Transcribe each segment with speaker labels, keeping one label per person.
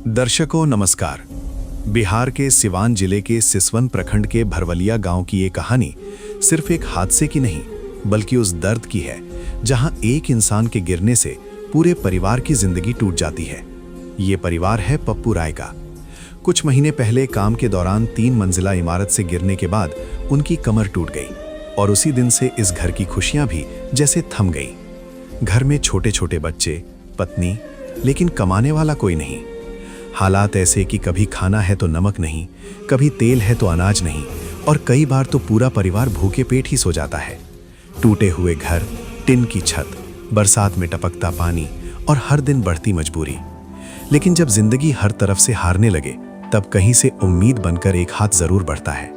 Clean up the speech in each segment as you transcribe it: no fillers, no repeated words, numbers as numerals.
Speaker 1: दर्शकों नमस्कार। बिहार के सिवान जिले के सिसवन प्रखंड के भरवलिया गांव की ये कहानी सिर्फ एक हादसे की नहीं, बल्कि उस दर्द की है जहां एक इंसान के गिरने से पूरे परिवार की जिंदगी टूट जाती है। ये परिवार है पप्पू राय का। कुछ महीने पहले काम के दौरान 3 मंजिला इमारत से गिरने के बाद उनकी कमर टूट गई और उसी दिन से इस घर की खुशियां भी जैसे थम गई। घर में छोटे छोटे बच्चे, पत्नी, लेकिन कमाने वाला कोई नहीं। हालात ऐसे कि कभी खाना है तो नमक नहीं, कभी तेल है तो अनाज नहीं, और कई बार तो पूरा परिवार भूखे पेट ही सो जाता है। टूटे हुए घर, टिन की छत, बरसात में टपकता पानी और हर दिन बढ़ती मजबूरी। लेकिन जब जिंदगी हर तरफ से हारने लगे, तब कहीं से उम्मीद बनकर एक हाथ जरूर बढ़ता है।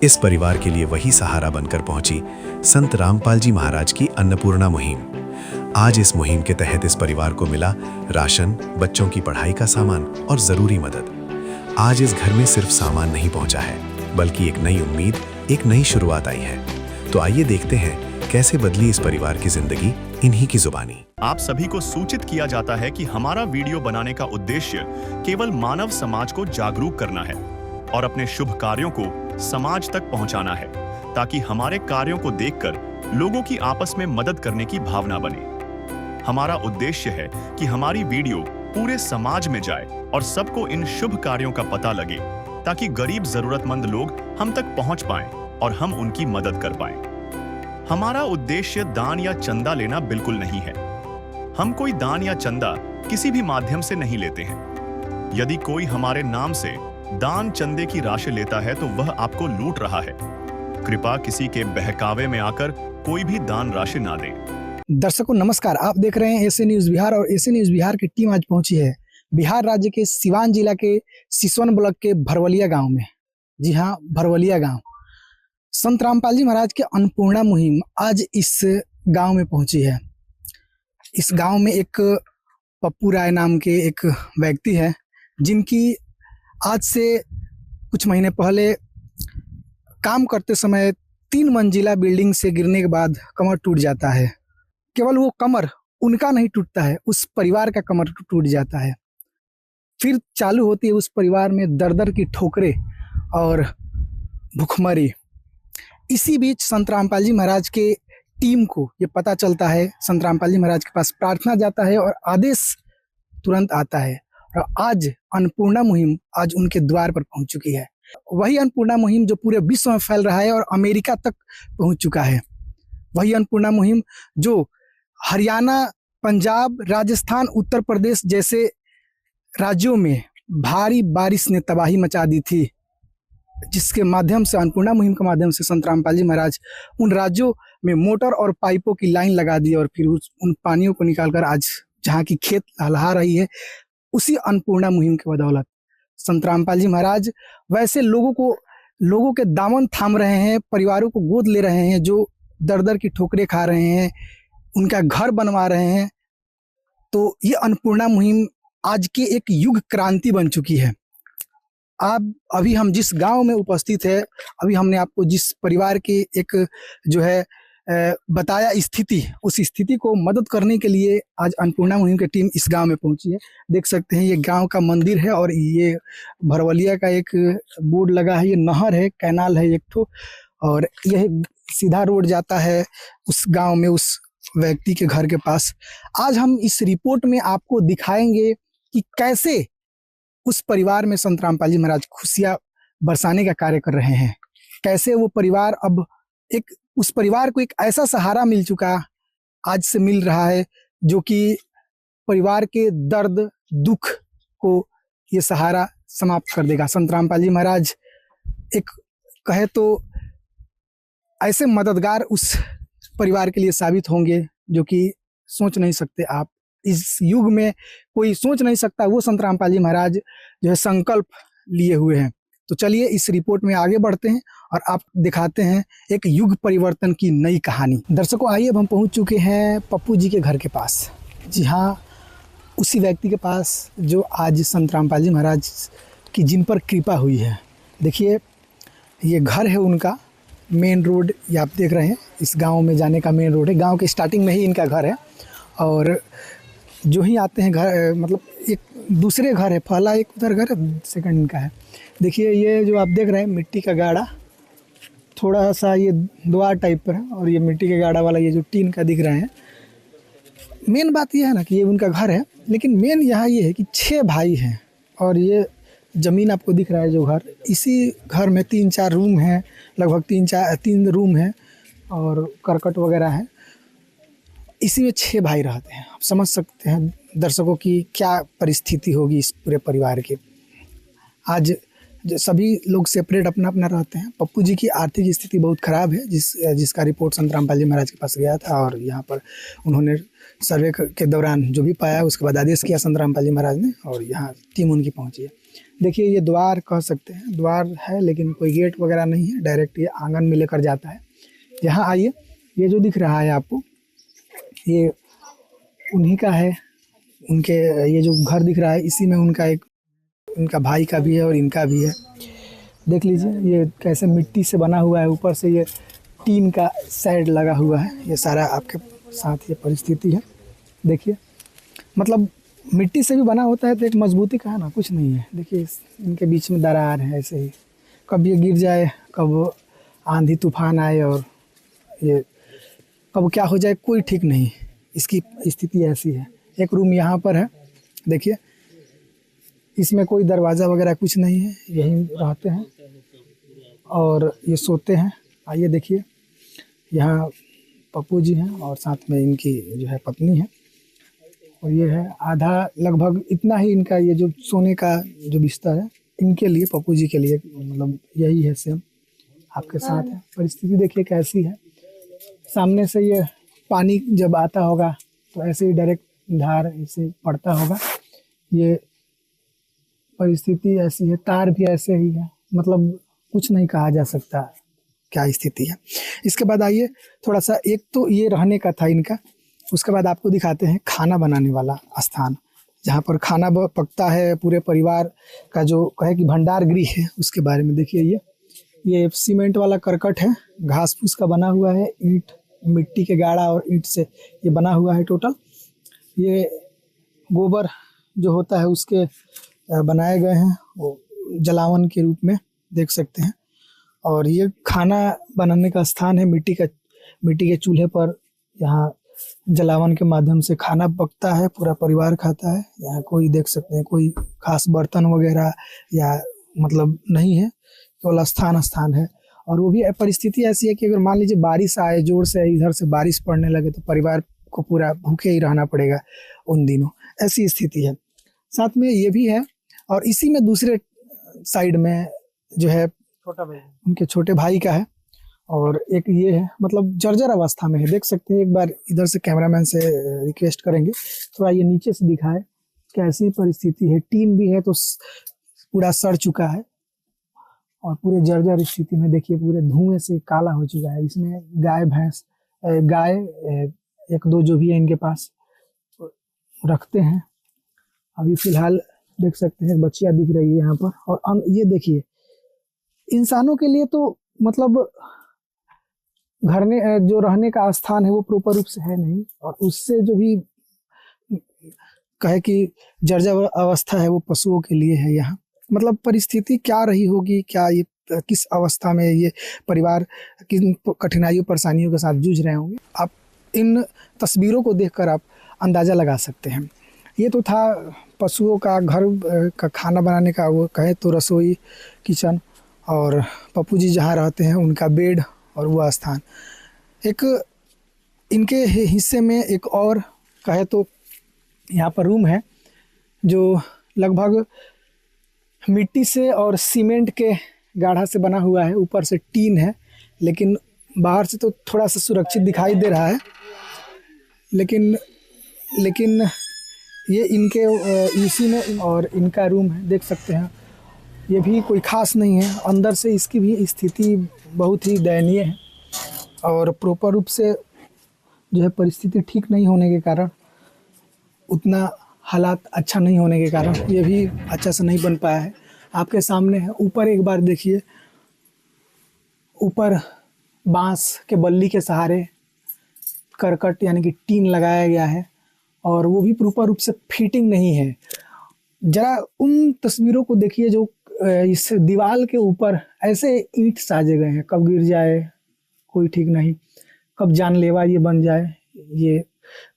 Speaker 1: इस परिवार के लिए वही सहारा बनकर पहुंची संत रामपाल जी महाराज की अन्नपूर्णा मुहिम। आज इस मुहिम के तहत इस परिवार को मिला राशन, बच्चों की पढ़ाई का सामान और जरूरी मदद। आज इस घर में सिर्फ सामान नहीं पहुंचा है, बल्कि एक नई उम्मीद, एक नई शुरुआत आई है। तो आइए देखते हैं कैसे बदली इस परिवार की जिंदगी इन्हीं की जुबानी।
Speaker 2: आप सभी को सूचित किया जाता है कि हमारा वीडियो बनाने का उद्देश्य केवल मानव समाज को जागरूक करना है और अपने शुभ कार्यों को समाज तक पहुंचाना है, ताकि हमारे कार्यों को देखकर लोगों की आपस में मदद करने की भावना बने। हमारा उद्देश्य है कि हमारी वीडियो पूरे समाज में जाए और सबको इन शुभ कार्यों का पता लगे, ताकि गरीब जरूरतमंद लोग हम तक पहुंच पाएं और हम उनकी मदद कर पाएं। हमारा उद्देश्य दान या चंदा लेना बिल्कुल नहीं है। हम कोई दान या चंदा किसी भी माध्यम से नहीं लेते हैं। यदि कोई हमारे नाम से दान चंदे की राशि लेता है तो वह आपको लूट रहा है। कृपया किसी के बहकावे में आकर कोई भी दान राशि ना दे।
Speaker 3: दर्शकों नमस्कार, आप देख रहे हैं एसे न्यूज बिहार और एसे न्यूज बिहार की टीम आज पहुंची है बिहार राज्य के सिवान जिला के सिसवन ब्लॉक के भरवलिया गांव में। जी हां, भरवलिया गांव। संत रामपाल जी महाराज के अन्नपूर्णा मुहिम आज इस गांव में पहुंची है। इस गांव में एक पप्पू राय नाम के एक व्यक्ति है, जिनकी आज से कुछ महीने पहले काम करते समय 3 मंजिला बिल्डिंग से गिरने के बाद कमर टूट जाता है। केवल वो कमर उनका नहीं टूटता है, उस परिवार का कमर टूट जाता है। फिर चालू होती है उस परिवार में दर दर की ठोकरें और भुखमरी। इसी बीच संत रामपाल जी महाराज के टीम को ये पता चलता है, संत रामपाल जी महाराज के पास प्रार्थना जाता है और आदेश तुरंत आता है। और आज अन्नपूर्णा मुहिम आज उनके द्वार पर पहुंच चुकी है। वही अन्नपूर्णा मुहिम जो पूरे विश्व में फैल रहा है और अमेरिका तक पहुंच चुका है। वही अन्नपूर्णा मुहिम जो हरियाणा, पंजाब, राजस्थान, उत्तर प्रदेश जैसे राज्यों में भारी बारिश ने तबाही मचा दी थी, जिसके माध्यम से अन्नपूर्णा मुहिम के माध्यम से संत रामपाल जी महाराज उन राज्यों में मोटर और पाइपों की लाइन लगा दी और फिर उन पानियों को निकालकर आज जहाँ की खेत लहलहा रही है, उसी अन्नपूर्णा मुहिम के बदौलत संत रामपाल जी महाराज वैसे लोगों के दामन थाम रहे हैं, परिवारों को गोद ले रहे हैं जो दर दर की ठोकरें खा रहे हैं, उनका घर बनवा रहे हैं। तो ये अन्नपूर्णा मुहिम आज के एक युग क्रांति बन चुकी है। अभी हम जिस गांव में उपस्थित है, अभी हमने आपको जिस परिवार के एक जो है बताया स्थिति, उस स्थिति को मदद करने के लिए आज अन्नपूर्णा मुहिम की टीम इस गांव में पहुंची है। देख सकते हैं ये गांव का मंदिर है और ये भरवलिया का एक बोर्ड लगा है। ये नहर है, कैनाल है एक ठो, और यह सीधा रोड जाता है उस गांव में, उस व्यक्ति के घर के पास। आज हम इस रिपोर्ट में आपको दिखाएंगे कि कैसे उस परिवार में संत रामपाल जी महाराज खुशियां बरसाने का कार्य कर रहे हैं। कैसे वो परिवार अब उस परिवार को एक ऐसा सहारा मिल चुका, आज से मिल रहा है, जो कि परिवार के दर्द दुख को ये सहारा समाप्त कर देगा। संत रामपाल जी महाराज एक कहे तो ऐसे मददगार उस परिवार के लिए साबित होंगे जो कि सोच नहीं सकते आप। इस युग में कोई सोच नहीं सकता, वो संत रामपाल जी महाराज जो है संकल्प लिए हुए हैं। तो चलिए इस रिपोर्ट में आगे बढ़ते हैं और आप दिखाते हैं एक युग परिवर्तन की नई कहानी। दर्शकों आइए, अब हम पहुंच चुके हैं पप्पू जी के घर के पास। जी हाँ, उसी व्यक्ति के पास जो आज संत रामपाल जी महाराज की जिन पर कृपा हुई है। देखिए ये घर है उनका, मेन रोड ये आप देख रहे हैं, इस गांव में जाने का मेन रोड है। गांव के स्टार्टिंग में ही इनका घर है और जो ही आते हैं घर, मतलब एक दूसरे घर है, पहला एक उधर घर है, सेकंड इनका है। देखिए ये जो आप देख रहे हैं मिट्टी का गाड़ा, थोड़ा सा ये द्वार टाइप पर है, और ये मिट्टी के गाड़ा वाला ये जो टीन का दिख रहे हैं। मेन बात ये है ना कि ये उनका घर है, लेकिन मेन यहाँ ये है कि 6 भाई हैं, और ये ज़मीन आपको दिख रहा है जो घर, इसी घर में 3-4 रूम हैं, लगभग 3 रूम हैं और करकट वगैरह है। इसी में 6 भाई रहते हैं। आप समझ सकते हैं दर्शकों की क्या परिस्थिति होगी इस पूरे परिवार की। आज सभी लोग सेपरेट अपना अपना रहते हैं। पप्पू जी की आर्थिक स्थिति बहुत ख़राब है, जिसका रिपोर्ट संत रामपाल जी महाराज के पास गया था, और यहाँ पर उन्होंने सर्वे के दौरान जो भी पाया उसके बाद आदेश किया संत रामपाल जी महाराज ने, और यहाँ टीम उनकी पहुँची है। देखिए ये द्वार कह सकते हैं, द्वार है लेकिन कोई गेट वगैरह नहीं है, डायरेक्ट ये आंगन में लेकर जाता है। यहाँ आइए, ये जो दिख रहा है आपको, ये उन्हीं का है। उनके ये जो घर दिख रहा है इसी में उनका भाई का भी है और इनका भी है। देख लीजिए ये कैसे मिट्टी से बना हुआ है, ऊपर से ये टीन का शेड लगा हुआ है। ये सारा आपके साथ ये परिस्थिति है। देखिए मतलब मिट्टी से भी बना होता है तो एक मजबूती का है ना, कुछ नहीं है। देखिए इनके बीच में दरार है, ऐसे ही कब ये गिर जाए, कब आंधी तूफान आए और ये कब क्या हो जाए, कोई ठीक नहीं। इसकी स्थिति ऐसी है। एक रूम यहाँ पर है, देखिए इसमें कोई दरवाज़ा वगैरह कुछ नहीं है, यहीं रहते हैं और ये सोते हैं। आइए देखिए, यहाँ पप्पू जी हैं और साथ में इनकी जो है पत्नी है, और ये है आधा लगभग इतना ही इनका ये जो सोने का जो बिस्तर है इनके लिए, पप्पू जी के लिए, मतलब यही है सेम आपके साथ है। परिस्थिति देखिए कैसी है। सामने से ये पानी जब आता होगा तो ऐसे ही डायरेक्ट धार ऐसे पड़ता होगा। ये परिस्थिति ऐसी है, तार भी ऐसे ही है, मतलब कुछ नहीं कहा जा सकता क्या स्थिति है। इसके बाद आइए थोड़ा सा, एक तो ये रहने का था इनका, उसके बाद आपको दिखाते हैं खाना बनाने वाला स्थान, जहाँ पर खाना पकता है पूरे परिवार का, जो कहे कि भंडार गृह है, उसके बारे में देखिए। ये सीमेंट वाला करकट है, घास फूस का बना हुआ है, ईंट मिट्टी के गाड़ा और ईंट से ये बना हुआ है टोटल। ये गोबर जो होता है उसके बनाए गए हैं, वो जलावन के रूप में देख सकते हैं। और ये खाना बनाने का स्थान है, मिट्टी के चूल्हे पर यहाँ जलावन के माध्यम से खाना पकता है, पूरा परिवार खाता है। यहाँ कोई देख सकते हैं कोई खास बर्तन वगैरह या मतलब नहीं है, केवल स्थान है। और वो भी परिस्थिति ऐसी है कि अगर मान लीजिए बारिश आए जोर से, इधर से बारिश पड़ने लगे तो परिवार को पूरा भूखे ही रहना पड़ेगा उन दिनों, ऐसी स्थिति है। साथ में ये भी है, और इसी में दूसरे साइड में जो है छोटा भाई, उनके छोटे भाई का है, और एक ये है, मतलब जर्जर अवस्था में है, देख सकते हैं। एक बार इधर से कैमरामैन से रिक्वेस्ट करेंगे थोड़ा ये नीचे से दिखाए कैसी परिस्थिति है। टीन भी है तो पूरा सड़ चुका है, और पूरे जर्जर स्थिति में देखिए, पूरे धुएं से काला हो चुका है। इसमें गाय 1-2 जो भी है इनके पास रखते हैं। अभी फिलहाल देख सकते हैं बच्चियां दिख रही है यहाँ पर। और ये देखिए, इंसानों के लिए तो मतलब घर में जो रहने का स्थान है वो प्रॉपर रूप से है नहीं, और उससे जो भी कहे कि जर्जर अवस्था है वो पशुओं के लिए है। यहाँ मतलब परिस्थिति क्या रही होगी, क्या ये किस अवस्था में ये परिवार किन कठिनाइयों परेशानियों के साथ जूझ रहे होंगे, आप इन तस्वीरों को देखकर आप अंदाज़ा लगा सकते हैं। ये तो था पशुओं का घर का खाना बनाने का, वो कहे तो रसोई किचन, और पप्पू जी जहाँ रहते हैं उनका बेड और वह स्थान। एक इनके हिस्से में एक और कहे तो यहाँ पर रूम है जो लगभग मिट्टी से और सीमेंट के गाढ़ा से बना हुआ है, ऊपर से टीन है, लेकिन बाहर से तो थोड़ा सा सुरक्षित दिखाई दे रहा है, लेकिन ये इनके इसी में, और इनका रूम है देख सकते हैं। ये भी कोई खास नहीं है, अंदर से इसकी भी स्थिति बहुत ही दयनीय है, और प्रॉपर रूप से जो है परिस्थिति ठीक नहीं होने के कारण, उतना हालात अच्छा नहीं होने के कारण ये भी अच्छा से नहीं बन पाया है। आपके सामने है, ऊपर एक बार देखिए, ऊपर बांस के बल्ली के सहारे करकट यानी कि टीन लगाया गया है, और वो भी प्रॉपर रूप से फिटिंग नहीं है। जरा उन तस्वीरों को देखिए जो इस दीवार के ऊपर ऐसे ईंट साजे गए हैं, कब गिर जाए कोई ठीक नहीं, कब जानलेवा ये बन जाए ये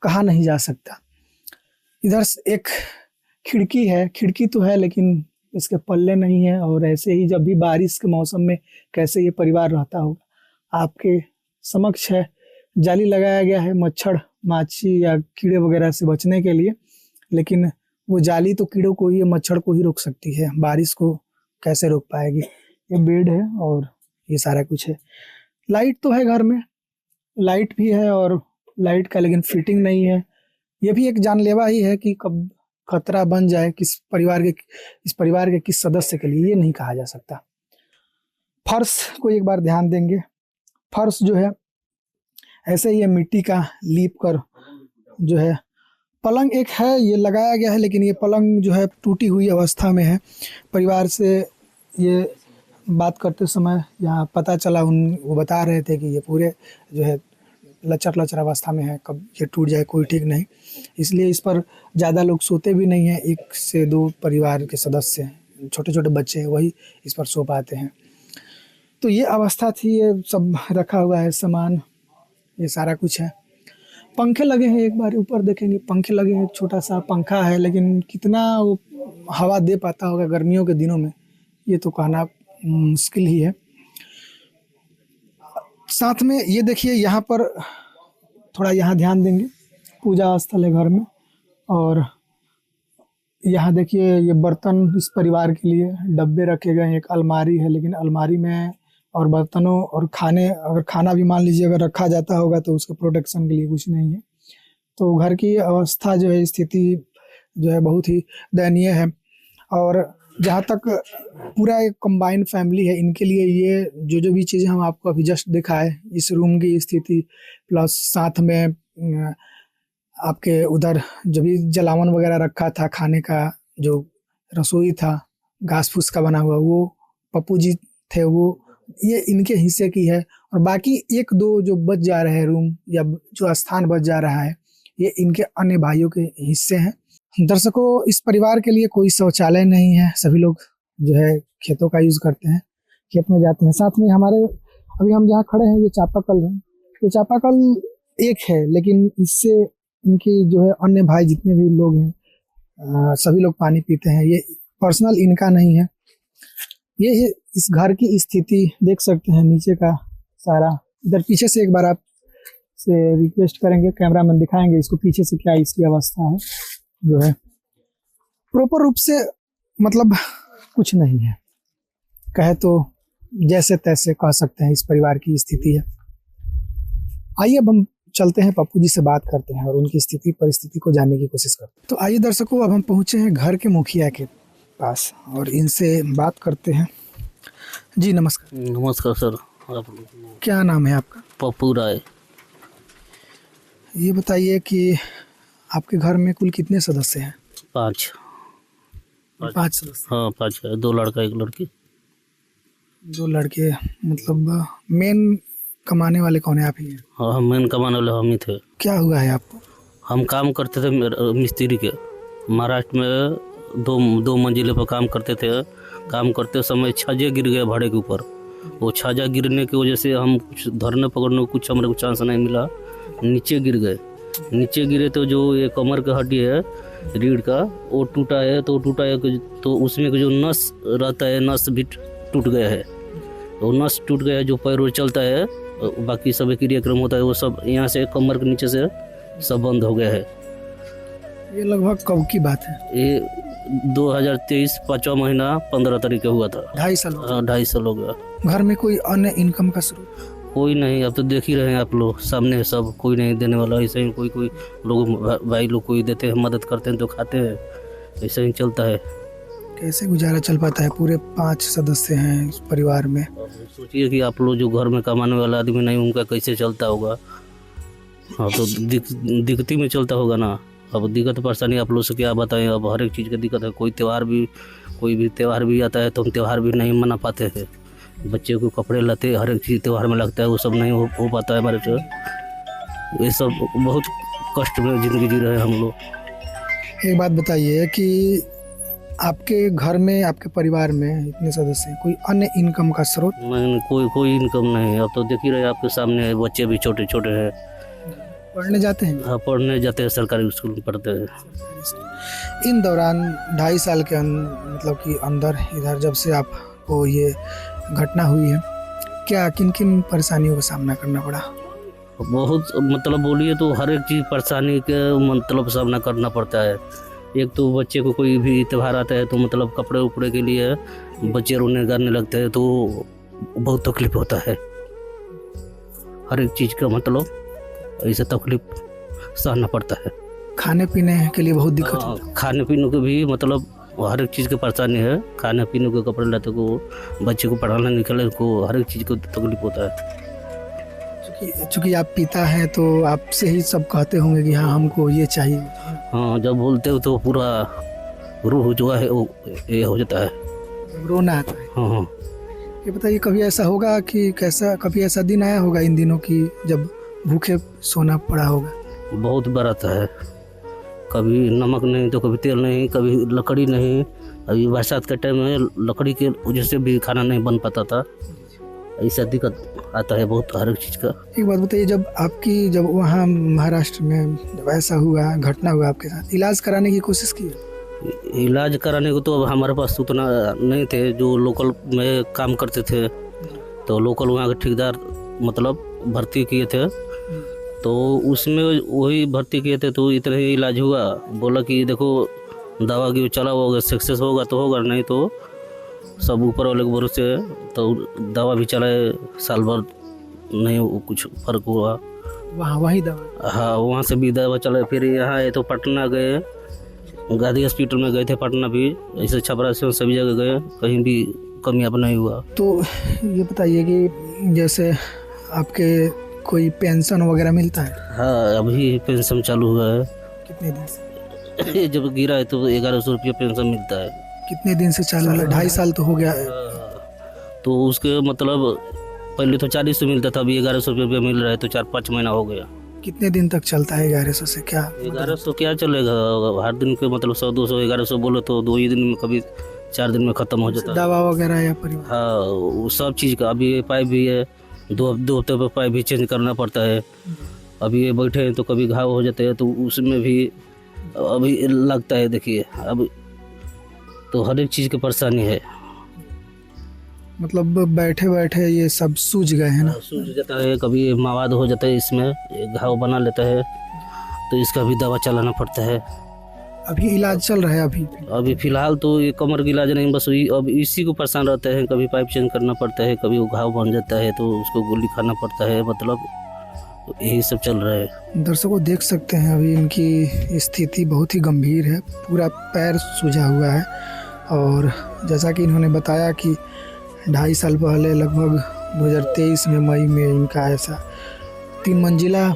Speaker 3: कहा नहीं जा सकता। इधर एक खिड़की है, खिड़की तो है लेकिन इसके पल्ले नहीं है, और ऐसे ही जब भी बारिश के मौसम में कैसे ये परिवार रहता होगा। आपके समक्ष है, जाली लगाया गया है मच्छर माछी या कीड़े वगैरह से बचने के लिए, लेकिन वो जाली तो कीड़ों को ही मच्छर को ही रोक सकती है, बारिश को कैसे रोक पाएगी। ये बेड है और ये सारा कुछ है। लाइट तो है घर में, लाइट भी है और लाइट का लेकिन फिटिंग नहीं है। ये भी एक जानलेवा ही है कि कब खतरा बन जाए इस परिवार के किस सदस्य के लिए, ये नहीं कहा जा सकता। फर्श को एक बार ध्यान देंगे, फर्श जो है ऐसे ही मिट्टी का लीप कर जो है। पलंग एक है, ये लगाया गया है, लेकिन ये पलंग जो है टूटी हुई अवस्था में है। परिवार से ये बात करते समय यहाँ पता चला, वो बता रहे थे कि ये पूरे जो है लचर अवस्था में है, कब ये टूट जाए कोई ठीक नहीं। इसलिए इस पर ज़्यादा लोग सोते भी नहीं हैं, 1 से 2 परिवार के सदस्य, छोटे छोटे बच्चे हैं, वही इस पर सो पाते हैं। तो ये अवस्था थी, ये सब रखा हुआ है सामान, ये सारा कुछ है। पंखे लगे हैं, एक बार ऊपर देखेंगे पंखे लगे हैं, छोटा सा पंखा है, लेकिन कितना वो हवा दे पाता होगा गर्मियों के दिनों में ये तो कहना मुश्किल ही है। साथ में ये देखिए यहाँ पर थोड़ा यहाँ ध्यान देंगे, पूजा स्थल है घर में, और यहाँ देखिए ये बर्तन इस परिवार के लिए डब्बे रखे गए हैं, एक अलमारी है, लेकिन अलमारी में और बर्तनों और खाने, अगर खाना भी मान लीजिए अगर रखा जाता होगा तो उसके प्रोटेक्शन के लिए कुछ नहीं है। तो घर की अवस्था जो है, स्थिति जो है बहुत ही दयनीय है। और जहाँ तक पूरा एक कंबाइंड फैमिली है, इनके लिए ये जो भी चीज़ें हम आपको अभी जस्ट दिखाए, इस रूम की स्थिति प्लस साथ में आपके उधर जो भी जलावन वगैरह रखा था, खाने का जो रसोई था घास फूस का बना हुआ, वो पप्पू जी थे, वो ये इनके हिस्से की है। और बाकी 1-2 जो बच जा रहे हैं रूम या जो स्थान बच जा रहा है, ये इनके अन्य भाइयों के हिस्से हैं। दर्शकों, इस परिवार के लिए कोई शौचालय नहीं है, सभी लोग जो है खेतों का यूज करते हैं, खेत में जाते हैं। साथ में हमारे अभी हम जहाँ खड़े हैं ये चापाकल है, ये चापाकल एक है, लेकिन इससे इनके जो है अन्य भाई जितने भी लोग हैं सभी लोग पानी पीते हैं, ये पर्सनल इनका नहीं है। ये इस घर की स्थिति देख सकते हैं, नीचे का सारा। इधर पीछे से एक बार आप से रिक्वेस्ट करेंगे, कैमरामैन दिखाएंगे इसको पीछे से क्या इसकी अवस्था है, जो है प्रॉपर रूप से मतलब कुछ नहीं है, कहे तो जैसे तैसे कह सकते हैं इस परिवार की स्थिति है। आइए अब हम चलते हैं, पप्पू जी से बात करते हैं और उनकी स्थिति परिस्थिति को जानने की कोशिश करते हैं। तो आइए दर्शकों, अब हम पहुंचे हैं घर के मुखिया के पास और इनसे बात करते हैं। जी नमस्कार।
Speaker 4: नमस्कार सर। आप
Speaker 3: क्या नाम है आपका?
Speaker 4: पप्पू राय।
Speaker 3: ये बताइए कि आपके घर में कुल कितने सदस्य हैं?
Speaker 4: 5
Speaker 3: सदस्य।
Speaker 4: हाँ 5 है, 2 लड़का 1 लड़की।
Speaker 3: 2 लड़के, मतलब मेन कमाने वाले कौन है, आप ही हैं?
Speaker 4: हाँ हम मेन कमाने वाले हम ही थे।
Speaker 3: क्या हुआ है आपको?
Speaker 4: हम काम करते थे मिस्त्री के, महाराष्ट्र में 2 मंजिले पर काम करते थे। काम करते समय छाजे गिर गए भाड़े के ऊपर। वो छाजा गिरने की वजह से हम कुछ धरने पकड़ने को कुछ हमारे को चांस नहीं मिला, नीचे गिर गए। नीचे गिरे तो जो ये कमर का हड्डी है रीढ़ का, वो टूटा है। तो टूटा है तो उसमें जो नस रहता है, नस भी टूट गया है। तो नस टूट गया है, जो पैर चलता है, बाकी सब क्रियाक्रम होता है, वो सब यहाँ से कमर के नीचे से सब बंद हो गया है।
Speaker 3: ये लगभग कब की बात है?
Speaker 4: ये 2023 5वां महीना 15 तारीख को हुआ था।
Speaker 3: 2.5 साल?
Speaker 4: 2.5 साल हो गया।
Speaker 3: घर में कोई अन्य इनकम का स्रोत?
Speaker 4: कोई नहीं, अब तो देख ही रहे हैं आप लोग सामने है, सब कोई नहीं देने वाला। ऐसे ही कोई लोग भाई लोग कोई देते हैं, मदद करते हैं तो खाते हैं, ऐसे ही चलता है।
Speaker 3: कैसे गुजारा चल पाता है? पूरे 5 सदस्य हैं इस परिवार में।
Speaker 4: सोचिए कि आप लोग जो घर में कमाने वाला आदमी नहीं, उनका कैसे चलता होगा। हाँ तो दिक्कती में चलता होगा ना। अब दिक्कत परेशानी आप लोग से क्या बताएं, अब हर एक चीज़ की दिक्कत है। कोई भी त्यौहार भी आता है तो हम त्यौहार भी नहीं मना पाते हैं। बच्चे को कपड़े लाते हर एक चीज़ त्यौहार में लगता है, वो सब नहीं हो पाता है हमारे से। ये सब बहुत कष्ट में ज़िंदगी जी रहे हैं हम लोग।
Speaker 3: एक बात बताइए कि आपके घर में, आपके परिवार में इतने सदस्य हैं, कोई अन्य इनकम का स्रोत?
Speaker 4: नहीं, कोई इनकम नहीं है। अब तो देख ही रहे आपके सामने है, बच्चे भी छोटे छोटे हैं।
Speaker 3: पढ़ने जाते हैं?
Speaker 4: हाँ, पढ़ने जाते हैं, सरकारी स्कूल में पढ़ते हैं।
Speaker 3: इन दौरान 2.5 साल के मतलब कि अंदर इधर जब से आपको ये घटना हुई है, क्या किन किन परेशानियों का सामना करना पड़ा?
Speaker 4: बहुत मतलब बोलिए तो हर एक चीज़ परेशानी के मतलब सामना करना पड़ता है। एक तो बच्चे को कोई भी त्यौहार आता है तो मतलब कपड़े उपड़े के लिए बच्चे रोने गाने लगते हैं तो बहुत तकलीफ होता है। हर एक चीज़ का मतलब ऐसे तकलीफ सहना पड़ता है।
Speaker 3: खाने पीने के लिए बहुत दिक्कत होता है?
Speaker 4: खाने पीने को भी मतलब हर एक चीज़ की परेशानी है। खाने पीने को, कपड़े लाते को, बच्चे को पढ़ाना निकलने को, हर एक चीज़ को तकलीफ होता है।
Speaker 3: चूँकि आप पिता हैं तो आपसे ही सब कहते होंगे कि हाँ हमको ये चाहिए।
Speaker 4: हाँ, जब बोलते हो तो पूरा रूह जो है वो ये हो जाता है,
Speaker 3: रोना आता है।
Speaker 4: हाँ।
Speaker 3: ये बताइए, कभी ऐसा होगा कि कभी ऐसा दिन आया होगा इन दिनों की जब भूखे सोना पड़ा होगा?
Speaker 4: बहुत बार आता है। कभी नमक नहीं तो कभी तेल नहीं, कभी लकड़ी नहीं। अभी बरसात के टाइम में लकड़ी के वजह से भी खाना नहीं बन पाता था। ऐसा दिक्कत आता है बहुत हर एक चीज़ का।
Speaker 3: एक बात बताइए, जब वहाँ महाराष्ट्र में जब ऐसा हुआ, घटना हुआ आपके साथ, इलाज कराने की कोशिश की?
Speaker 4: इलाज कराने को तो अब हमारे पास उतना नहीं थे। जो लोकल में काम करते थे तो लोकल वहाँ के ठेकेदार मतलब भर्ती किए थे तो उसमें वही भर्ती किए थे तो इतना ही इलाज हुआ। बोला कि देखो दवा की चला होगा, सक्सेस होगा तो होगा, नहीं तो सब ऊपर वाले के भरोसे। तो दवा भी चलाए, साल भर नहीं कुछ फर्क हुआ।
Speaker 3: वही दवा?
Speaker 4: हाँ, वहाँ से भी दवा चलाए। फिर यहाँ आए तो पटना गए, गांधी हॉस्पिटल में गए थे पटना भी, ऐसे छपरा से सभी जगह गए, कहीं भी कामयाब नहीं हुआ।
Speaker 3: तो ये बताइए कि जैसे आपके कोई पेंशन वगैरह मिलता है?
Speaker 4: हाँ, अभी पेंशन चालू हुआ है।
Speaker 3: कितने दिन से?
Speaker 4: जब गिरा है तो 1100 रुपये पेंशन मिलता है।
Speaker 3: कितने दिन से चालू है? 2.5 साल तो हो गया है।
Speaker 4: तो उसके मतलब पहले तो 400 मिलता था, अभी 1100 रुपये मिल रहा है, तो 4-5 महीना हो गया।
Speaker 3: कितने दिन तक चलता है 1100 से? क्या
Speaker 4: 1100 क्या चलेगा? हर दिन के मतलब 100-200 1100 बोलो तो 2 ही दिन में, कभी 4 दिन में ख़त्म हो जाता है।
Speaker 3: दवा वगैरह या परिवार?
Speaker 4: हाँ, वो सब चीज़ का। अभी ये पाइप भी है, 2 हफ्ते पर पाइप भी चेंज करना पड़ता है। अभी ये बैठे हैं तो कभी घाव हो जाते हैं तो उसमें भी अभी लगता है। देखिए अब तो हर एक चीज़ की परेशानी है।
Speaker 3: मतलब बैठे बैठे ये सब सूज गए हैं ना?
Speaker 4: सूज जाता है, कभी मवाद हो जाता है, इसमें एक घाव बना लेता है तो इसका भी दवा चलाना पड़ता है।
Speaker 3: अभी इलाज चल रहा है?
Speaker 4: अभी फिलहाल तो ये कमर का इलाज नहीं, बस अब इसी को परेशान रहते हैं। कभी पाइप चेंज करना पड़ता है, कभी वो घाव बन जाता है तो उसको गोली खाना पड़ता है, मतलब यही सब चल रहा है।
Speaker 3: दर्शकों देख सकते हैं अभी इनकी स्थिति बहुत ही गंभीर है, पूरा पैर सूजा हुआ है। और जैसा कि इन्होंने बताया कि 2.5 साल पहले लगभग 2023 में मई में इनका ऐसा 3 मंजिला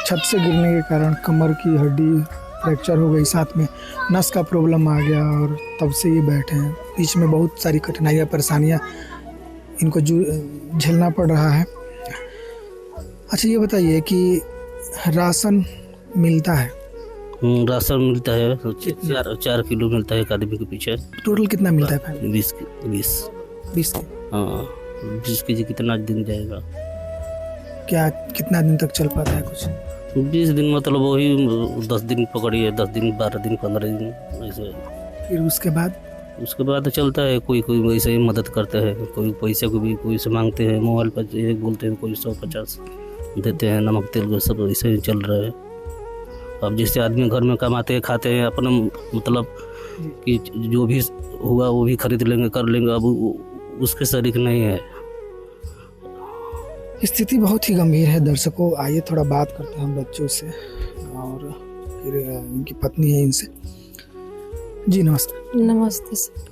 Speaker 3: छत से गिरने के कारण कमर की हड्डी फ्रैक्चर हो गई, साथ में नस का प्रॉब्लम आ गया और तब से ये बैठे हैं। बीच में बहुत सारी कठिनाइयाँ, परेशानियाँ इनको झेलना पड़ रहा है। अच्छा ये बताइए कि राशन मिलता है?
Speaker 4: राशन मिलता है, 4 किलो मिलता है एक आदमी के पीछे।
Speaker 3: टोटल कितना मिलता है?
Speaker 4: 20
Speaker 3: के?
Speaker 4: हाँ, 20 के जी कितना दिन जाएगा?
Speaker 3: क्या कितना दिन तक चल पाता है कुछ?
Speaker 4: 20 दिन मतलब वही 10 दिन पकड़िए, 10 दिन 12 दिन 15 दिन ऐसे।
Speaker 3: फिर उसके बाद
Speaker 4: चलता है। कोई वैसे ही मदद करते हैं, कोई पैसे को भी कोई से मांगते हैं, मोबाइल पर ये बोलते हैं, कोई 150 देते हैं, नमक तेल सब ऐसे ही चल रहा है। अब जिससे आदमी घर में कमाते हैं, खाते हैं, अपना मतलब कि जो भी हुआ वो भी खरीद लेंगे, कर लेंगे, अब उसके शरीक नहीं है।
Speaker 3: स्थिति बहुत ही गंभीर है। दर्शकों आइए थोड़ा बात करते हैं हम बच्चों से और फिर इनकी पत्नी है, इनसे। जी नमस्कार।
Speaker 5: नमस्ते सर।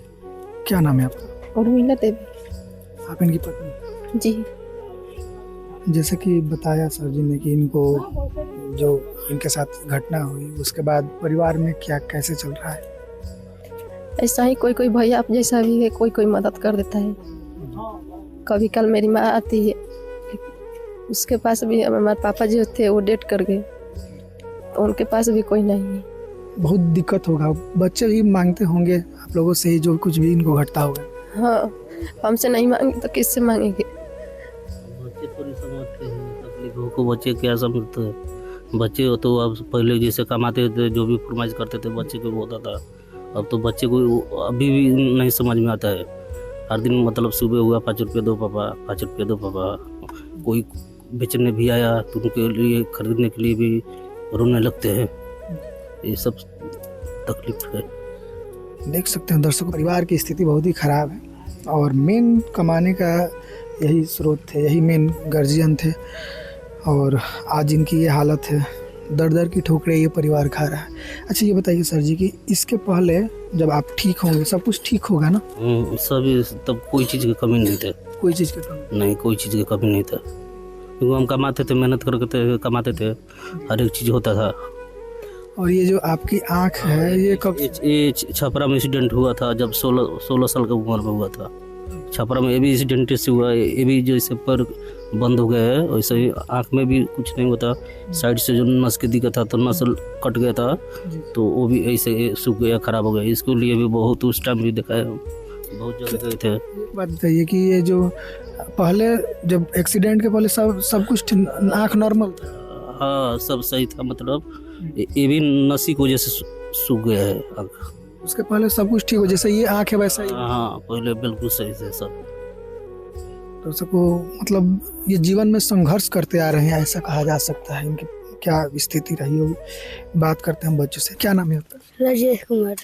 Speaker 3: क्या नाम है आपका?
Speaker 5: उर्मिला देवी।
Speaker 3: आप इनकी पत्नी?
Speaker 5: जी।
Speaker 3: जैसे कि बताया सर जी ने कि इनको जो इनके साथ घटना हुई उसके बाद परिवार में क्या कैसे चल रहा है?
Speaker 5: ऐसा ही कोई भैया आप जैसा भी है, कोई मदद कर देता है। कभी कल मेरी माँ आती है, उसके पास भी हमारे पापा जी थे, वो डेट कर गए। तो उनके पास भी कोई नहीं है।
Speaker 3: बहुत दिक्कत होगा, बच्चे भी मांगते होंगे आप लोगों से ही जो कुछ भी इनको घटता होगा।
Speaker 5: हाँ, हमसे नहीं मांगे तो किससे मांगेंगे।
Speaker 4: बच्चे थोड़ी समझते हैं तकलीफों को, बच्चे क्या समझते हैं। बच्चे तो अब पहले जैसे कमाते थे, जो भी फरमाइश करते थे बच्चे को होता था। अब तो बच्चे को अभी भी नहीं समझ में आता है। हर दिन मतलब सुबह हुआ 5 रुपये दो पापा, 5 रुपये दो पापा। कोई बेचने भी आया तो उनके लिए खरीदने के लिए भी रोने लगते हैं। ये सब तकलीफ है।
Speaker 3: देख सकते हैं दर्शकों, परिवार की स्थिति बहुत ही खराब है और मेन कमाने का यही स्रोत थे, यही मेन गार्जियन थे और आज इनकी ये हालत है। दर दर की ठोकरें ये परिवार खा रहा है। अच्छा ये बताइए सर जी कि इसके पहले जब आप ठीक होंगे सब कुछ ठीक होगा ना?
Speaker 4: सभी तब कोई चीज़ की कमी नहीं थी।
Speaker 3: कोई चीज़ की कमी
Speaker 4: नहीं, कोई चीज़ की कमी नहीं था, क्योंकि हम कमाते थे, मेहनत करके कमाते थे, हर एक चीज़ होता था।
Speaker 3: और ये जो आपकी आँख है ये कब?
Speaker 4: ये छपरा में एक्सीडेंट हुआ था जब 16 साल की उम्र में हुआ था। छपरा में ये भी एक्सीडेंट से हुआ, ये भी जैसे पर बंद हो गया है वैसे ही आँख में भी कुछ नहीं होता। साइड से जो नस के दिक्कत था तो नस कट गया था, तो वो भी ऐसे सूख गया, खराब हो गया। इसके लिए भी बहुत उस टाइम भी दिखाया, बहुत जगह गए थे।
Speaker 3: बात बताइए कि ये जो पहले जब एक्सीडेंट के पहले सब कुछ आँख नॉर्मल था?
Speaker 4: हाँ, सब सही था, मतलब ये भी नसी की वजह से सूख गया है आँख।
Speaker 3: उसके पहले सब कुछ ठीक हो, जैसे ये आँख है वैसा ही?
Speaker 4: हाँ, पहले बिल्कुल सही से सब।
Speaker 3: तो सबको मतलब ये जीवन में संघर्ष करते आ रहे हैं ऐसा कहा जा सकता है। इनकी क्या स्थिति रही होगी। बात करते हैं हम बच्चों से। क्या नाम है आपका?
Speaker 6: राजेश कुमार।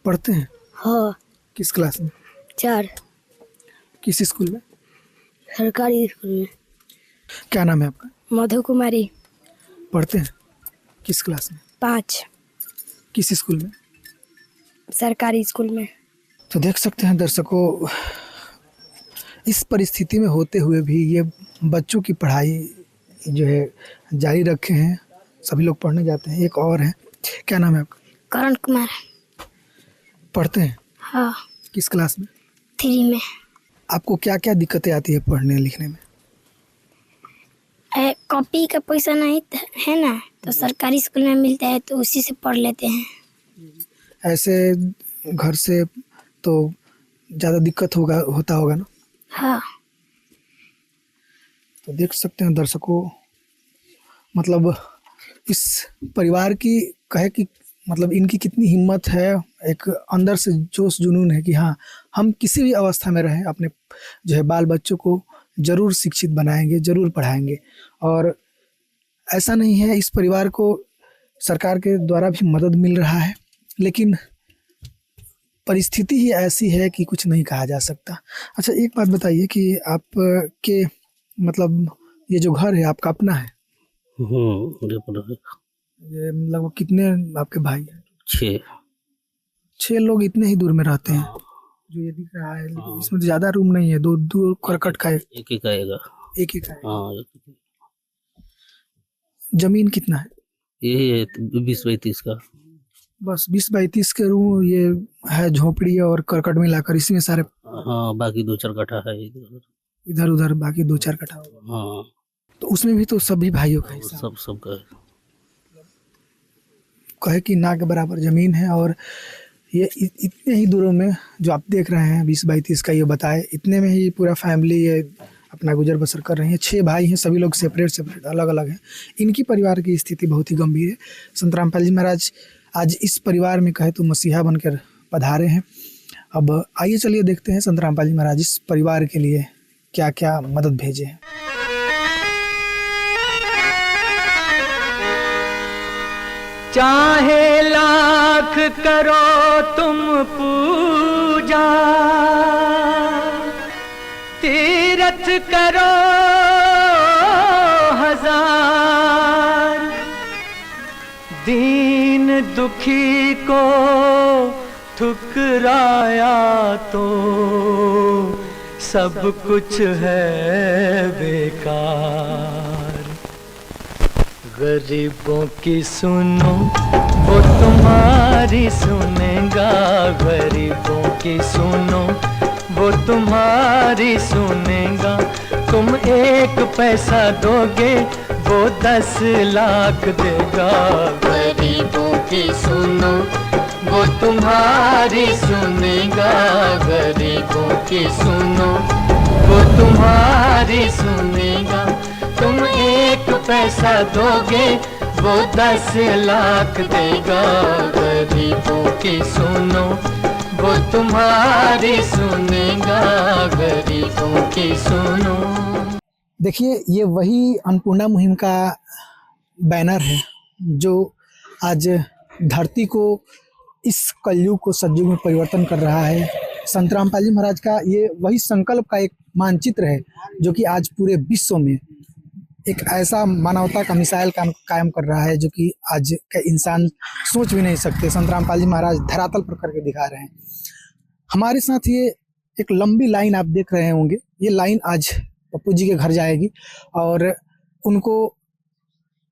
Speaker 3: पढ़ते हैं?
Speaker 6: हाँ,
Speaker 3: किस क्लास में?
Speaker 6: 4,
Speaker 3: किस स्कूल में?
Speaker 6: सरकारी स्कूल में।
Speaker 3: क्या नाम है आपका?
Speaker 6: मधु कुमारी।
Speaker 3: पढ़ते हैं? किस क्लास में?
Speaker 6: 5,
Speaker 3: किस स्कूल में?
Speaker 6: सरकारी स्कूल में।
Speaker 3: तो देख सकते हैं दर्शकों, इस परिस्थिति में होते हुए भी ये बच्चों की पढ़ाई जो है जारी रखे हैं। सभी लोग पढ़ने जाते हैं। एक और है, क्या नाम है आपका?
Speaker 6: करण कुमार।
Speaker 3: पढ़ते हैं?
Speaker 6: हाँ,
Speaker 3: किस क्लास में?
Speaker 6: 3 में।
Speaker 3: आपको क्या क्या दिक्कतें आती है पढ़ने लिखने में?
Speaker 6: कॉपी का पैसा नहीं है ना, तो सरकारी स्कूल में मिलता है तो उसी से पढ़ लेते हैं।
Speaker 3: ऐसे घर से तो ज़्यादा दिक्कत होता होगा ना?
Speaker 6: हाँ।
Speaker 3: तो देख सकते हैं दर्शकों, मतलब इस परिवार की कहे कि मतलब इनकी कितनी हिम्मत है, एक अंदर से जोश जुनून है कि हाँ हम किसी भी अवस्था में रहें अपने जो है बाल बच्चों को ज़रूर शिक्षित बनाएंगे, ज़रूर पढ़ाएंगे। और ऐसा नहीं है, इस परिवार को सरकार के द्वारा भी मदद मिल रहा है, लेकिन परिस्थिति ही ऐसी है कि कुछ नहीं कहा जा सकता। अच्छा एक बात बताइए कि आप के मतलब ये जो घर है आपका अपना है? ये लगभग कितने आपके भाई हैं?
Speaker 4: 6
Speaker 3: लोग इतने ही दूर में रहते हैं जो ये दिख रहा है। इसमें ज़्यादा रूम नहीं है, दो करकट का है।
Speaker 4: एक ही का आएगा।
Speaker 3: एक ही का है।
Speaker 4: हाँ,
Speaker 3: जमीन कितना है?
Speaker 4: यही है 20-32 का।
Speaker 3: बस 20-32 के रूम ये है, झोपड़ी और करकट मिलाकर इसमें सारे।
Speaker 4: हाँ, बाकी 2-4 कट्ठा है
Speaker 3: इधर उधर बाकी 2-4 कट्ठा होगा।
Speaker 4: हाँ,
Speaker 3: तो उसमें भी तो सभी भाइयों का हिस्सा
Speaker 4: सब का है।
Speaker 3: कहे कि ना के बराबर जमीन है। और ये इतने ही दूरों में जो आप देख रहे हैं 20-32 का ये बताए, इतने में ही पूरा फैमिली ये अपना गुजर बसर कर रही है। 6 भाई हैं, सभी लोग सेपरेट अलग अलग हैं। इनकी परिवार की स्थिति बहुत ही गंभीर है। संत रामपाल जी महाराज आज इस परिवार में कहे तो मसीहा बनकर पधारे हैं। अब आइए चलिए देखते हैं संत रामपाल जी महाराज इस परिवार के लिए क्या क्या मदद भेजे हैं।
Speaker 7: चाहे लाख करो तुम पूजा, तीरथ करो 1000, दीन दुखी को ठुकराया तो सब कुछ है बेकार। गरीबों की सुनो वो तुम्हारी सुनेगा, गरीबों की सुनो वो तुम्हारी सुनेगा। तुम 1 पैसा दोगे वो 10 लाख देगा। गरीबों की सुनो वो तुम्हारी सुनेगा, गरीबों की सुनो वो तुम्हारी सुनेगा। तुम 1 पैसा दोगे वो 10 लाख देगा, गरीबों की सुनो वो तुम्हारी सुनेगा, गरीबों की सुनो।
Speaker 3: देखिए, ये वही अन्नपूर्णा मुहिम का बैनर है जो आज धरती को, इस कलयुग को सतयुग में परिवर्तन कर रहा है। संत रामपाल जी महाराज का ये वही संकल्प का एक मानचित्र है जो कि आज पूरे विश्व में एक ऐसा मानवता का मिसाइल कायम कर रहा है जो कि आज के इंसान सोच भी नहीं सकते। संत रामपाल जी महाराज धरातल पर करके दिखा रहे हैं। हमारे साथ ये एक लंबी लाइन आप देख रहे होंगे, ये लाइन आज पप्पू जी के घर जाएगी और उनको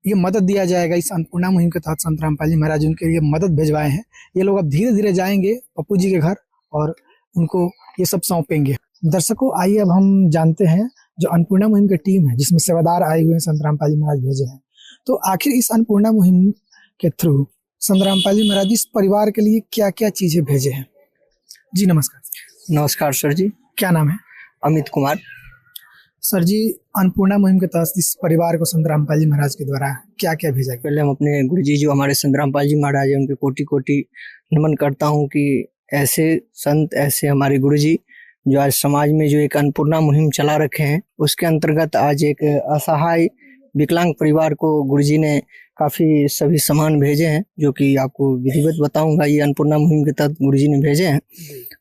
Speaker 3: ये मदद दिया जाएगा। इस अन्नपूर्णा मुहिम के तहत संत रामपाल जी महाराज उनके लिए मदद भिजवाए हैं। ये लोग अब धीरे धीरे जाएंगे पप्पू जी के घर और उनको ये सब सौंपेंगे। दर्शकों, आइए अब हम जानते हैं जो अन्नपूर्णा मुहिम की टीम है जिसमें सेवादार आए हुए हैं, संत रामपाल जी महाराज भेजे हैं, तो आखिर इस अन्नपूर्णा मुहिम के थ्रू संत रामपाल जी महाराज इस परिवार के लिए क्या क्या चीजें भेजे हैं। जी नमस्कार।
Speaker 8: नमस्कार सर जी।
Speaker 3: क्या नाम है?
Speaker 8: अमित कुमार।
Speaker 3: सर जी, अन्नपूर्णा मुहिम के तहत इस परिवार को संत रामपाल जी महाराज के द्वारा क्या क्या भेजा गया?
Speaker 8: पहले हम अपने गुरुजी जो हमारे संत रामपाल जी महाराज हैं उनके कोटि कोटि नमन करता हूँ कि ऐसे संत, ऐसे हमारे गुरुजी जो आज समाज में जो एक अन्नपूर्णा मुहिम चला रखे हैं, उसके अंतर्गत आज एक असहाय विकलांग परिवार को गुरुजी ने काफ़ी सभी सामान भेजे हैं, जो कि आपको विधिवत बताऊंगा। ये अन्नपूर्णा मुहिम के तहत गुरुजी ने भेजे हैं।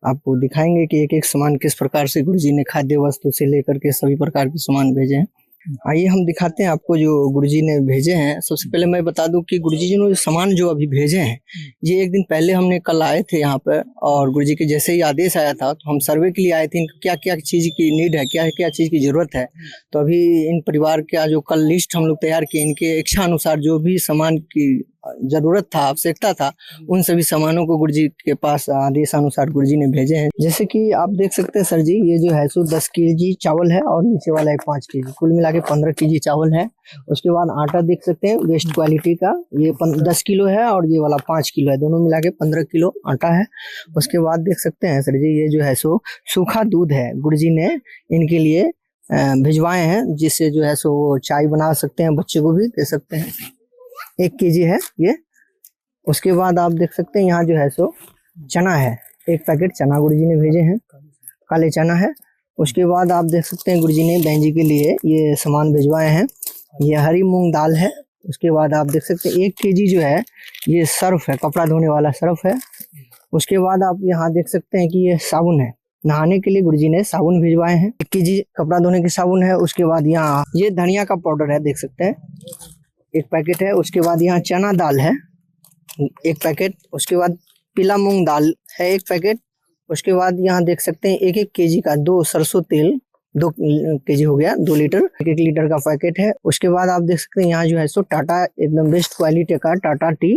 Speaker 8: आपको दिखाएंगे कि एक एक सामान किस प्रकार से गुरुजी ने खाद्य वस्तु से लेकर के सभी प्रकार के सामान भेजे हैं। आइए हम दिखाते हैं आपको जो गुरुजी ने भेजे हैं। सबसे पहले मैं बता दूं कि गुरुजी जी ने सामान जो अभी भेजे हैं, ये एक दिन पहले हमने कल आए थे यहाँ पर और गुरुजी के जैसे ही आदेश आया था तो हम सर्वे के लिए आए थे, क्या क्या चीज़ की नीड है, क्या क्या चीज़ की ज़रूरत है। तो अभी इन परिवार का जो कल लिस्ट हम लोग तैयार किए, इनके इच्छा अनुसार जो भी सामान की जरूरत था, आवश्यकता था, उन सभी सामानों को गुरुजी के पास आदेशानुसार गुरुजी ने भेजे हैं। जैसे कि आप देख सकते हैं सर जी, ये जो है सो 10 kg चावल है और नीचे वाला एक 5 kg, कुल मिला के 15 kg चावल है। उसके बाद आटा देख सकते हैं बेस्ट क्वालिटी का, ये 10 किलो है और ये वाला 5 किलो है, दोनों मिला के 15 किलो आटा है। उसके बाद देख सकते हैं सर जी, ये जो है सो सूखा दूध है, गुरुजी ने इनके लिए भिजवाए हैं, जिससे जो है सो चाय बना सकते हैं, बच्चे को भी दे सकते हैं। 1 kg है ये। उसके बाद आप देख सकते हैं यहाँ जो है सो चना है, 1 पैकेट चना गुरुजी ने भेजे हैं, काले चना है। उसके बाद आप देख सकते हैं गुरुजी ने बहन जी के लिए ये सामान भिजवाए हैं, ये हरी मूंग दाल है। उसके बाद आप देख सकते हैं 1 kg जो है ये सर्फ है, कपड़ा धोने वाला सर्फ है। उसके बाद आप यहाँ देख सकते हैं कि ये साबुन है, नहाने के लिए गुरुजी ने साबुन भिजवाए हैं, 1 kg कपड़ा धोने की साबुन है। उसके बाद यहाँ ये धनिया का पाउडर है, देख सकते हैं 1 पैकेट है। उसके बाद यहाँ चना दाल है 1 पैकेट। उसके बाद पीला मूंग दाल है 1 पैकेट। उसके बाद यहाँ देख सकते हैं 1-1 kg का 2 सरसों तेल, 2 kg हो गया, 2 लीटर, 1 लीटर का पैकेट है। उसके बाद आप देख सकते हैं यहाँ जो है सो टाटा एकदम बेस्ट क्वालिटी का टाटा टी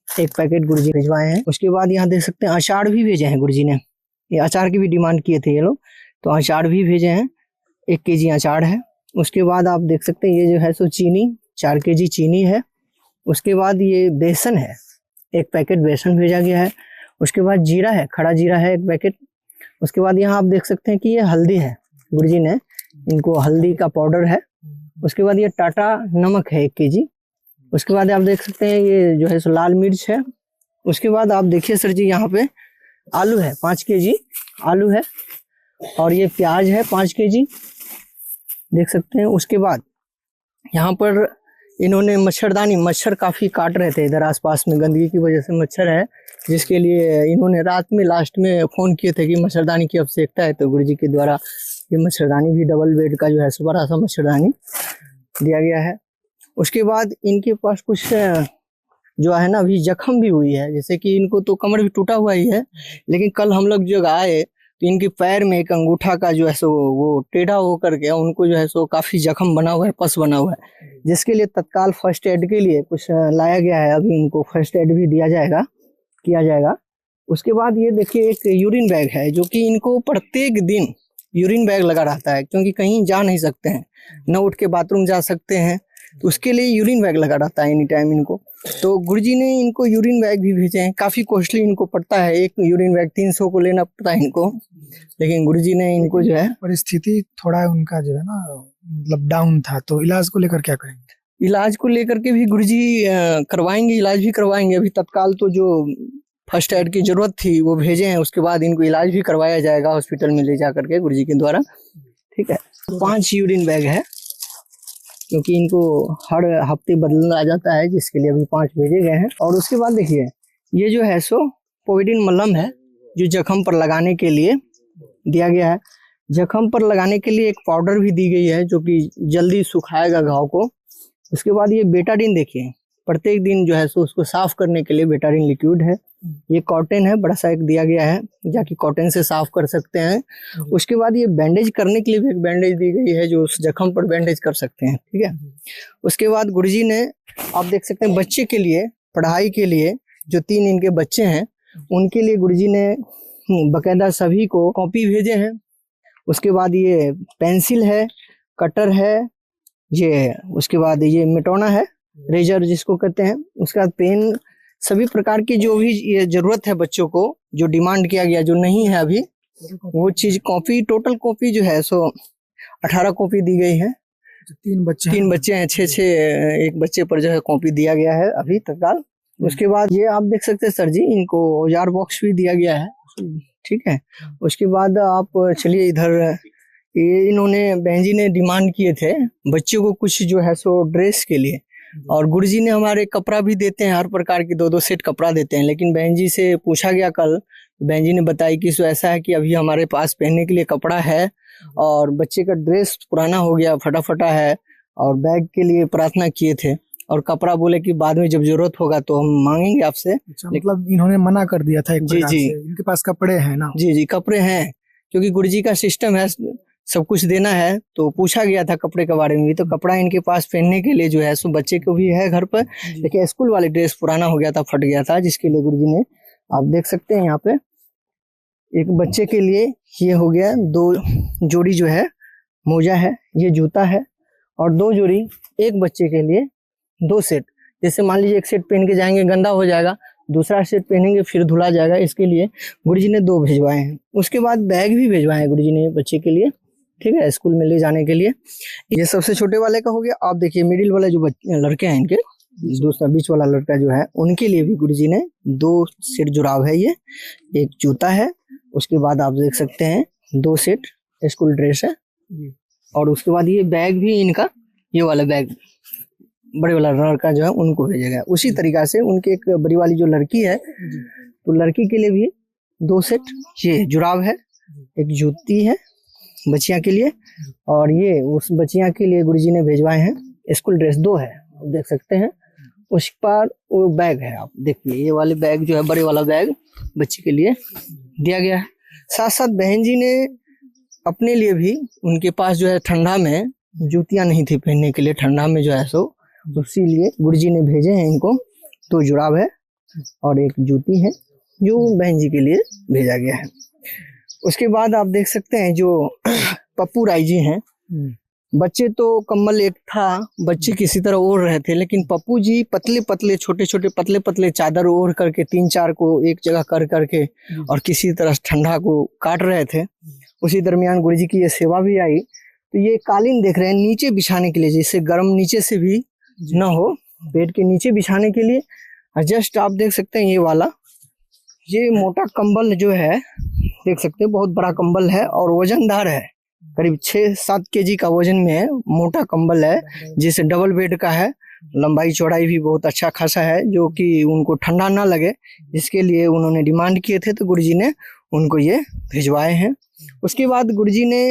Speaker 8: 1 पैकेट गुरुजी भिजवाए हैं। उसके बाद यहाँ देख सकते हैं अचार भी भेजे हैं गुरुजी ने, ये अचार की भी डिमांड किए थे ये लोग, तो अचार भी भेजे हैं, 1 kg अचार है। उसके बाद आप देख सकते हैं ये जो है सो चीनी 4 kg चीनी है। उसके बाद ये बेसन है, 1 पैकेट बेसन भेजा गया है। उसके बाद जीरा है, खड़ा जीरा है 1 पैकेट। उसके बाद यहाँ आप देख सकते हैं कि ये हल्दी है, गुरुजी ने इनको हल्दी का पाउडर है। उसके बाद ये टाटा नमक है 1 kg। उसके बाद आप देख सकते हैं ये जो है सो लाल मिर्च है। उसके बाद आप देखिए सर जी, यहाँ पे आलू है 5 kg आलू है, और ये प्याज है 5 kg, देख सकते हैं। उसके बाद यहाँ पर इन्होंने मच्छरदानी, मच्छर काफ़ी काट रहे थे इधर आसपास में, गंदगी की वजह से मच्छर है, जिसके लिए इन्होंने रात में लास्ट में फ़ोन किए थे कि मच्छरदानी की आवश्यकता है, तो गुरुजी के द्वारा ये मच्छरदानी भी डबल बेड का जो है सो बड़ा सा मच्छरदानी दिया गया है। उसके बाद इनके पास कुछ जो है ना अभी जख्म भी हुई है, जैसे कि इनको तो कमर भी टूटा हुआ ही है, लेकिन कल हम लोग जो आए तो इनके पैर में एक अंगूठा का जो है सो वो टेढ़ा होकर के उनको जो है सो काफ़ी जख्म बना हुआ है, पस बना हुआ है, जिसके लिए तत्काल फर्स्ट एड के लिए कुछ लाया गया है। अभी इनको फर्स्ट एड भी दिया जाएगा, किया जाएगा। उसके बाद ये देखिए एक यूरिन बैग है, जो कि इनको प्रत्येक दिन यूरिन बैग लगा रहता है, क्योंकि कहीं जा नहीं सकते हैं, न उठ के बाथरूम जा सकते हैं, तो उसके लिए यूरिन बैग लगा रहता है एनी टाइम इनको। तो गुरुजी ने इनको यूरिन बैग भी भेजे हैं, काफ़ी कॉस्टली इनको पड़ता है, एक यूरिन बैग 300 को लेना पड़ता है इनको, लेकिन गुरुजी ने इनको जो है
Speaker 3: परिस्थिति थोड़ा उनका जो है ना मतलब डाउन था, तो इलाज को लेकर क्या करेंगे?
Speaker 8: इलाज को लेकर के भी गुरुजी करवाएंगे, इलाज भी करवाएंगे। अभी तत्काल तो जो फर्स्ट एड की जरूरत थी वो भेजे हैं, उसके बाद इनको इलाज भी करवाया जाएगा हॉस्पिटल में ले जा करके गुरुजी के द्वारा। ठीक है, 5 यूरिन बैग है, क्योंकि इनको हर हफ्ते बदलना जाता है, जिसके लिए अभी 5 भेजे गए हैं। और उसके बाद देखिए ये जो है सो पोविडिन मलहम है, जो जख्म पर लगाने के लिए दिया गया है। जख्म पर लगाने के लिए एक पाउडर भी दी गई है, जो कि जल्दी सुखाएगा घाव को। उसके बाद ये बेटाडीन देखिए, प्रत्येक दिन जो है सो उसको साफ करने के लिए बेटाडीन लिक्विड है। ये कॉटन है, बड़ा सा एक दिया गया है, जाके कॉटन से साफ कर सकते हैं। उसके बाद ये बैंडेज करने के लिए भी एक बैंडेज दी गई है, जो उस जख्म पर बैंडेज कर सकते हैं। ठीक है, उसके बाद गुरुजी ने आप देख सकते हैं बच्चे के लिए पढ़ाई के लिए जो 3 इनके बच्चे हैं उनके लिए गुरुजी ने बकायदा सभी को कॉपी भेजे हैं। उसके बाद ये पेंसिल है, कटर है, ये उसके बाद ये मिटोना है, रेजर जिसको कहते हैं। उसके बाद पेन, सभी प्रकार की जो भी ये जरूरत है बच्चों को, जो डिमांड किया गया जो नहीं है अभी, वो चीज कॉपी, टोटल कॉपी जो है सो 18 कॉपी दी गई है।
Speaker 3: 3 बच्चे
Speaker 8: 3 बच्चे हैं, 6 एक बच्चे पर जो है कॉपी दिया गया है अभी तत्काल। उसके बाद ये आप देख सकते हैं सर जी, इनको औजार बॉक्स भी दिया गया है। ठीक है, उसके बाद आप चलिए इधर, ये इन्होंने बहन जी ने डिमांड किए थे बच्चों को कुछ जो है सो ड्रेस के लिए, और गुरुजी ने हमारे कपड़ा भी देते हैं, हर प्रकार के 2-2 सेट कपड़ा देते हैं। लेकिन बहन जी से पूछा गया कल, बहन जी ने बताई कि सो ऐसा है कि अभी हमारे पास पहनने के लिए कपड़ा है, और बच्चे का ड्रेस पुराना हो गया, फटा है, और बैग के लिए प्रार्थना किए थे, और कपड़ा बोले कि बाद में जब जरूरत होगा तो हम मांगेंगे आपसे।
Speaker 3: अच्छा, मतलब इन्होंने मना कर दिया था एक
Speaker 8: जी
Speaker 3: प्रकार
Speaker 8: जी,
Speaker 3: से। इनके पास कपड़े हैं ना?
Speaker 8: जी कपड़े हैं, क्योंकि गुरुजी का सिस्टम है, सब कुछ देना है, तो पूछा गया था कपड़े के बारे में भी, तो कपड़ा इनके पास पहनने के लिए जो है सो बच्चे को भी है घर पर, लेकिन स्कूल वाले ड्रेस पुराना हो गया था, फट गया था, जिसके लिए गुरुजी ने, आप देख सकते हैं यहाँ पे, एक बच्चे के लिए ये हो गया 2 जोड़ी जो है मोजा है, ये जूता है, और 2 जोड़ी एक बच्चे के लिए 2 सेट। जैसे मान लीजिए एक सेट पहन के जाएंगे, गंदा हो जाएगा, दूसरा सेट पहनेंगे फिर धुला जाएगा, इसके लिए गुरुजी ने 2 भिजवाए हैं। उसके बाद बैग भी भिजवाए हैं गुरुजी ने बच्चे के लिए, ठीक है, स्कूल में ले जाने के लिए। ये सबसे छोटे वाले का हो गया। आप देखिए मिडिल वाले जो लड़के हैं इनके, दूसरा बीच वाला लड़का जो है, उनके लिए भी गुरुजी ने 2 सेट जुराब है, ये एक जूता है, उसके बाद आप देख सकते हैं 2 सेट स्कूल ड्रेस है, और उसके बाद ये बैग भी इनका, ये वाला बैग बड़े वाला लड़का जो है उनको भेजा गया। उसी तरीका से उनके एक बड़ी वाली जो लड़की है, तो लड़की के लिए भी 2 सेट ये जुराब है, एक जूती है बच्चियां के लिए, और ये उस बच्चियां के लिए गुरुजी ने भेजवाए हैं स्कूल ड्रेस 2 है, आप देख सकते हैं। उस पर वो बैग है, आप देखिए ये वाले बैग जो है, बड़े वाला बैग बच्चे के लिए दिया गया है। साथ साथ बहन जी ने अपने लिए भी, उनके पास जो है ठंडा में जूतियां नहीं थी पहनने के लिए, ठंडा में जो है सो, इसीलिए गुरुजी ने भेजे हैं इनको 2 जुराब है और एक जूती है, जो बहन जी के लिए भेजा गया है। उसके बाद आप देख सकते हैं जो पप्पू राय जी हैं, बच्चे तो कम्बल एक था, बच्चे किसी तरह ओढ़ रहे थे, लेकिन पप्पू जी पतले पतले छोटे छोटे पतले पतले चादर ओढ़ करके 3-4 को एक जगह कर करके और किसी तरह ठंडा को काट रहे थे। उसी दरमियान गुरुजी की ये सेवा भी आई। तो ये कालीन देख रहे हैं नीचे बिछाने के लिए, जिससे गर्म नीचे से भी न हो, पेट के नीचे बिछाने के लिए। और जस्ट आप देख सकते हैं ये वाला, ये मोटा कंबल जो है देख सकते हैं, बहुत बड़ा कंबल है और वजनदार है, करीब 6-7 kg का वजन में है, मोटा कंबल है, जिसे डबल बेड का है, लंबाई चौड़ाई भी बहुत अच्छा खासा है, जो कि उनको ठंडा ना लगे, इसके लिए उन्होंने डिमांड किए थे, तो गुरुजी ने उनको ये भिजवाए हैं। उसके बाद गुरुजी ने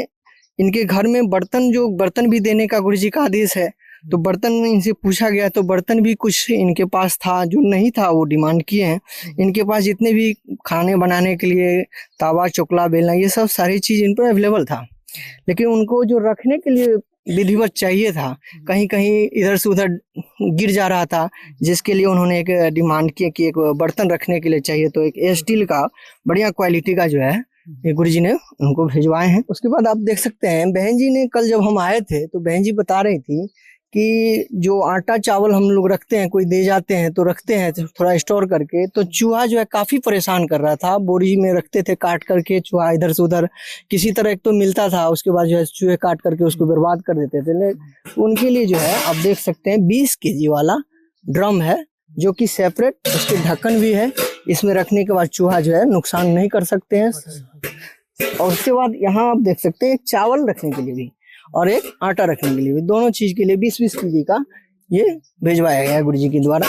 Speaker 8: इनके घर में बर्तन भी देने का गुरुजी का आदेश है, तो बर्तन इनसे पूछा गया तो बर्तन भी कुछ इनके पास था, जो नहीं था वो डिमांड किए हैं। इनके पास जितने भी खाने बनाने के लिए तावा चोकला बेलना ये सब सारी चीज़ इन पर अवेलेबल था, लेकिन उनको जो रखने के लिए विधिवत चाहिए था, कहीं कहीं इधर से उधर गिर जा रहा था, जिसके लिए उन्होंने एक डिमांड किया कि एक बर्तन रखने के लिए चाहिए, तो एक स्टील का बढ़िया क्वालिटी का जो है ये गुरुजी ने उनको भिजवाए हैं। उसके बाद आप देख सकते हैं बहन जी ने कल जब हम आए थे तो बहन जी बता रही थी कि जो आटा चावल हम लोग रखते हैं, कोई दे जाते हैं तो रखते हैं थोड़ा स्टोर करके, तो चूहा जो है काफी परेशान कर रहा था। बोरी में रखते थे काट करके, चूहा इधर से उधर किसी तरह एक तो मिलता था, उसके बाद जो है चूहे काट करके उसको बर्बाद कर देते थे। उनके लिए जो है आप देख सकते हैं 20 केजी वाला ड्रम है जो कि सेपरेट, उसके ढक्कन भी है। इसमें रखने के बाद चूहा जो है नुकसान नहीं कर सकते हैं। और उसके बाद यहाँ आप देख सकते हैं एक चावल रखने के लिए भी और एक आटा रखने के लिए भी, दोनों चीज के लिए 20-20 केजी का ये भिजवाया गया है गुरुजी के द्वारा।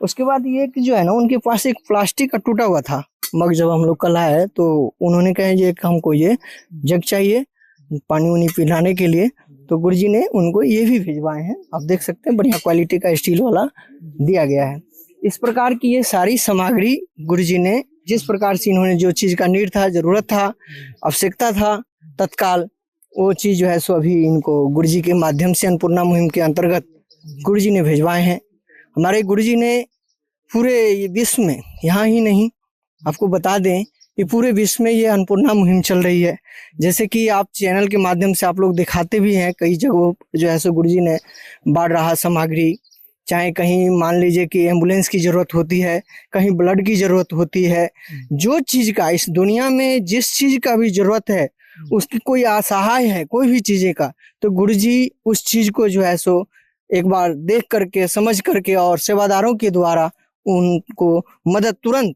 Speaker 8: उसके बाद ये जो है ना, उनके पास एक प्लास्टिक का टूटा हुआ था मग, जब हम लोग कल आए तो उन्होंने कहा ये हमको ये जग चाहिए पानी उनी पिलाने के लिए, तो गुरुजी ने उनको ये भी भिजवाए हैं। आप देख सकते हैं बढ़िया क्वालिटी का स्टील वाला दिया गया है। इस प्रकार की ये सारी सामग्री गुरुजी ने, जिस प्रकार से इन्होंने जो चीज का नीड था, जरूरत था, आवश्यकता था तत्काल, वो चीज जो है सो अभी इनको गुरुजी के माध्यम से अन्नपूर्णा मुहिम के अंतर्गत गुरुजी ने भिजवाए हैं। हमारे गुरुजी ने पूरे विश्व में, यहाँ ही नहीं, आपको बता दें कि पूरे विश्व में ये अन्नपूर्णा मुहिम चल रही है। जैसे कि आप चैनल के माध्यम से आप लोग दिखाते भी हैं, कई जगहों जो है सो गुरुजी ने बांट रहा सामग्री, चाहे कहीं मान लीजिए कि एम्बुलेंस की जरूरत होती है, कहीं ब्लड की जरूरत होती है, जो चीज का इस दुनिया में जिस चीज का भी जरूरत है, उसकी कोई असहाय है कोई भी चीजें का, तो गुरुजी उस चीज को जो है सो एक बार देख करके, समझ करके और सेवादारों के द्वारा उनको मदद तुरंत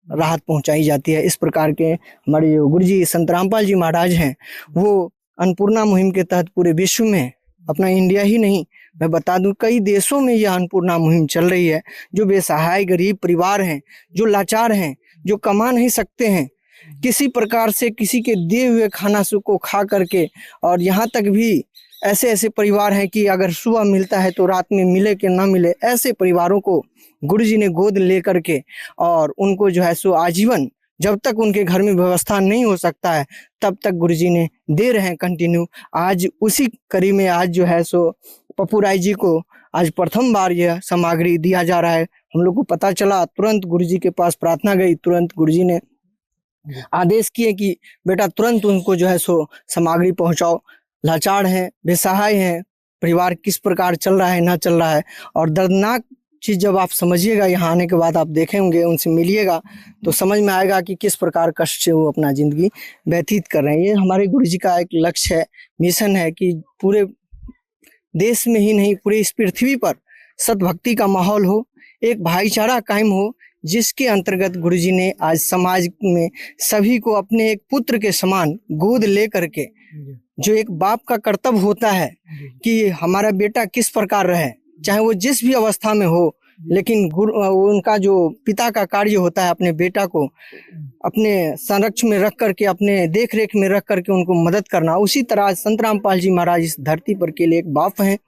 Speaker 8: राहत पहुंचाई जाती है। इस प्रकार के हमारे जो गुरुजी संत रामपाल जी महाराज हैं, वो अन्नपूर्णा मुहिम के तहत पूरे विश्व में, अपना इंडिया ही नहीं, मैं बता दूं कई देशों में यह अन्नपूर्णा मुहिम चल रही है। जो बेसहाय गरीब परिवार हैं, जो लाचार हैं, जो कमा नहीं सकते हैं, किसी प्रकार से किसी के दिए हुए खाना को खा करके, और यहाँ तक भी ऐसे ऐसे परिवार हैं कि अगर सुबह मिलता है तो रात में मिले कि ना मिले, ऐसे परिवारों को गुरुजी ने गोद ले करके और उनको जो है सो आजीवन, जब तक उनके घर में व्यवस्था नहीं हो सकता है तब तक गुरुजी ने दे रहे हैं कंटिन्यू। आज उसी कड़ी में आज जो है सो पप्पू राय जी को आज प्रथम बार यह सामग्री दिया जा रहा है। हम लोग को पता चला, तुरंत गुरुजी के पास प्रार्थना गई, तुरंत गुरुजी ने आदेश किए कि बेटा तुरंत उनको जो है सो सामग्री पहुंचाओ। लाचार हैं, बेसहाय हैं, परिवार किस प्रकार चल रहा है ना चल रहा है, और दर्दनाक चीज जब आप समझिएगा, यहाँ आने के बाद आप देखेंगे, उनसे मिलिएगा तो समझ में आएगा कि किस प्रकार कष्ट से वो अपना जिंदगी व्यतीत कर रहे हैं। ये हमारे गुरुजी का एक लक्ष्य है, मिशन है कि पूरे देश में ही नहीं, पूरे इस पृथ्वी पर सद्भक्ति का माहौल हो, एक भाईचारा कायम हो, जिसके अंतर्गत गुरुजी ने आज समाज में सभी को अपने एक पुत्र के समान गोद ले करके, जो एक बाप का कर्तव्य होता है कि हमारा बेटा किस प्रकार रहे, चाहे वो जिस भी अवस्था में हो, लेकिन उनका जो पिता का कार्य होता है अपने बेटा को अपने संरक्षण में रख करके, अपने देख रेख में रख करके उनको मदद करना। उसी तरह संत रामपाल जी महाराज इस धरती पर के लिए एक बाप हैं,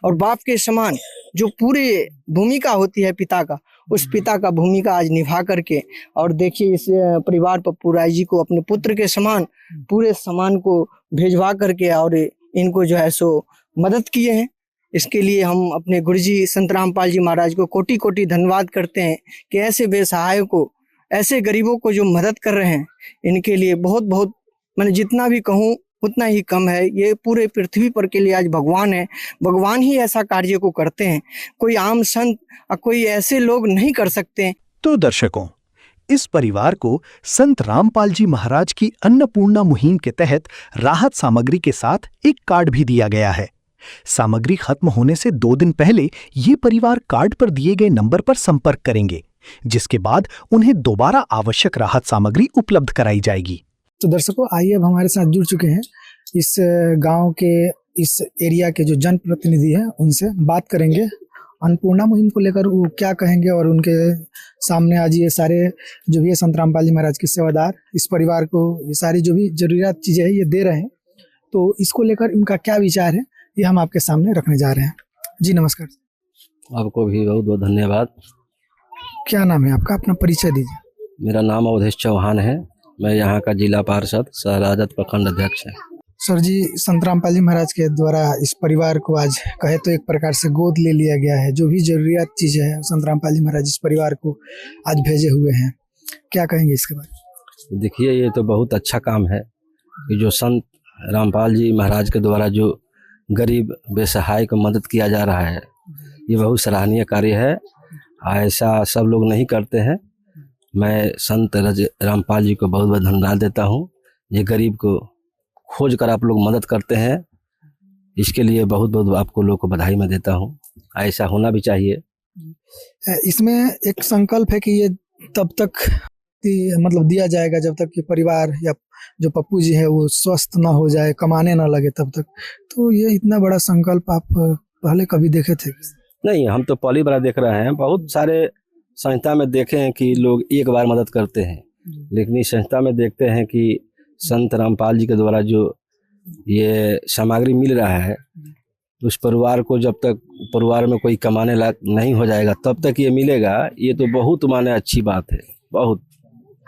Speaker 8: और बाप के समान जो पूरे भूमिका होती है पिता का, उस पिता का भूमिका आज निभा करके, और देखिए इस परिवार पप्पू राय जी को अपने पुत्र के समान पूरे सामान को भेजवा करके और इनको जो है सो मदद किए हैं। इसके लिए हम अपने गुरुजी संत रामपाल जी महाराज को कोटि कोटि धन्यवाद करते हैं कि ऐसे बेसहायों को, ऐसे गरीबों को जो मदद कर रहे हैं, इनके लिए बहुत बहुत, मैंने जितना भी कहूँ उतना ही कम है। ये पूरे पृथ्वी पर के लिए आज भगवान है, भगवान ही ऐसा कार्य को करते हैं, कोई आम संत और कोई ऐसे लोग नहीं कर सकते।
Speaker 1: तो दर्शकों, इस परिवार को संत रामपाल जी महाराज की अन्नपूर्णा मुहिम के तहत राहत सामग्री के साथ एक कार्ड भी दिया गया है। सामग्री खत्म होने से 2 दिन पहले ये परिवार कार्ड पर दिए गए नंबर पर संपर्क करेंगे, जिसके बाद उन्हें दोबारा आवश्यक राहत सामग्री उपलब्ध कराई जाएगी।
Speaker 3: तो दर्शकों, आइए अब हमारे साथ जुड़ चुके हैं इस गांव के, इस एरिया के जो जनप्रतिनिधि हैं, उनसे बात करेंगे अन्नपूर्णा मुहिम को लेकर वो क्या कहेंगे, और उनके सामने आज ये सारे जो भी है संत रामपाल जी महाराज के सेवादार इस परिवार को ये सारी जो भी जरूरियात चीज़ें हैं ये दे रहे हैं, तो इसको लेकर उनका क्या विचार है ये हम आपके सामने रखने जा रहे हैं। जी नमस्कार।
Speaker 4: आपको भी बहुत बहुत धन्यवाद।
Speaker 3: क्या नाम है आपका, अपना परिचय दीजिए।
Speaker 4: मेरा नाम अवधेश चौहान है, मैं यहाँ का जिला पार्षद शहराजत प्रखंड अध्यक्ष है।
Speaker 3: सर जी, संत रामपाल जी महाराज के द्वारा इस परिवार को आज कहे तो एक प्रकार से गोद ले लिया गया है। जो भी जरूरियात चीज़ें हैं संत रामपाल जी महाराज इस परिवार को आज भेजे हुए हैं, क्या कहेंगे इसके बारे में?
Speaker 9: देखिए ये तो बहुत अच्छा काम है कि जो संत रामपाल जी महाराज के द्वारा जो गरीब बेसहाय को मदद किया जा रहा है, ये बहुत सराहनीय कार्य है। ऐसा सब लोग नहीं करते हैं। मैं संत रामपाल जी को बहुत बहुत धन्यवाद देता हूँ। ये गरीब को खोज कर आप लोग मदद करते हैं, इसके लिए बहुत बहुत आपको लोग को बधाई मैं देता हूँ। ऐसा होना भी चाहिए।
Speaker 3: इसमें एक संकल्प है कि ये तब तक मतलब दिया जाएगा जब तक कि परिवार या जो पप्पू जी है वो स्वस्थ ना हो जाए, कमाने ना लगे तब तक। तो ये इतना बड़ा संकल्प आप पहले कभी देखे थे?
Speaker 9: नहीं, हम तो पहली बार देख रहे हैं। बहुत सारे संस्था में देखे हैं कि लोग एक बार मदद करते हैं, लेकिन इस संस्था में देखते हैं कि संत रामपाल जी के द्वारा जो ये सामग्री मिल रहा है, उस परिवार को जब तक परिवार में कोई कमाने लायक नहीं हो जाएगा तब तक ये मिलेगा। ये तो बहुत माने अच्छी बात है। बहुत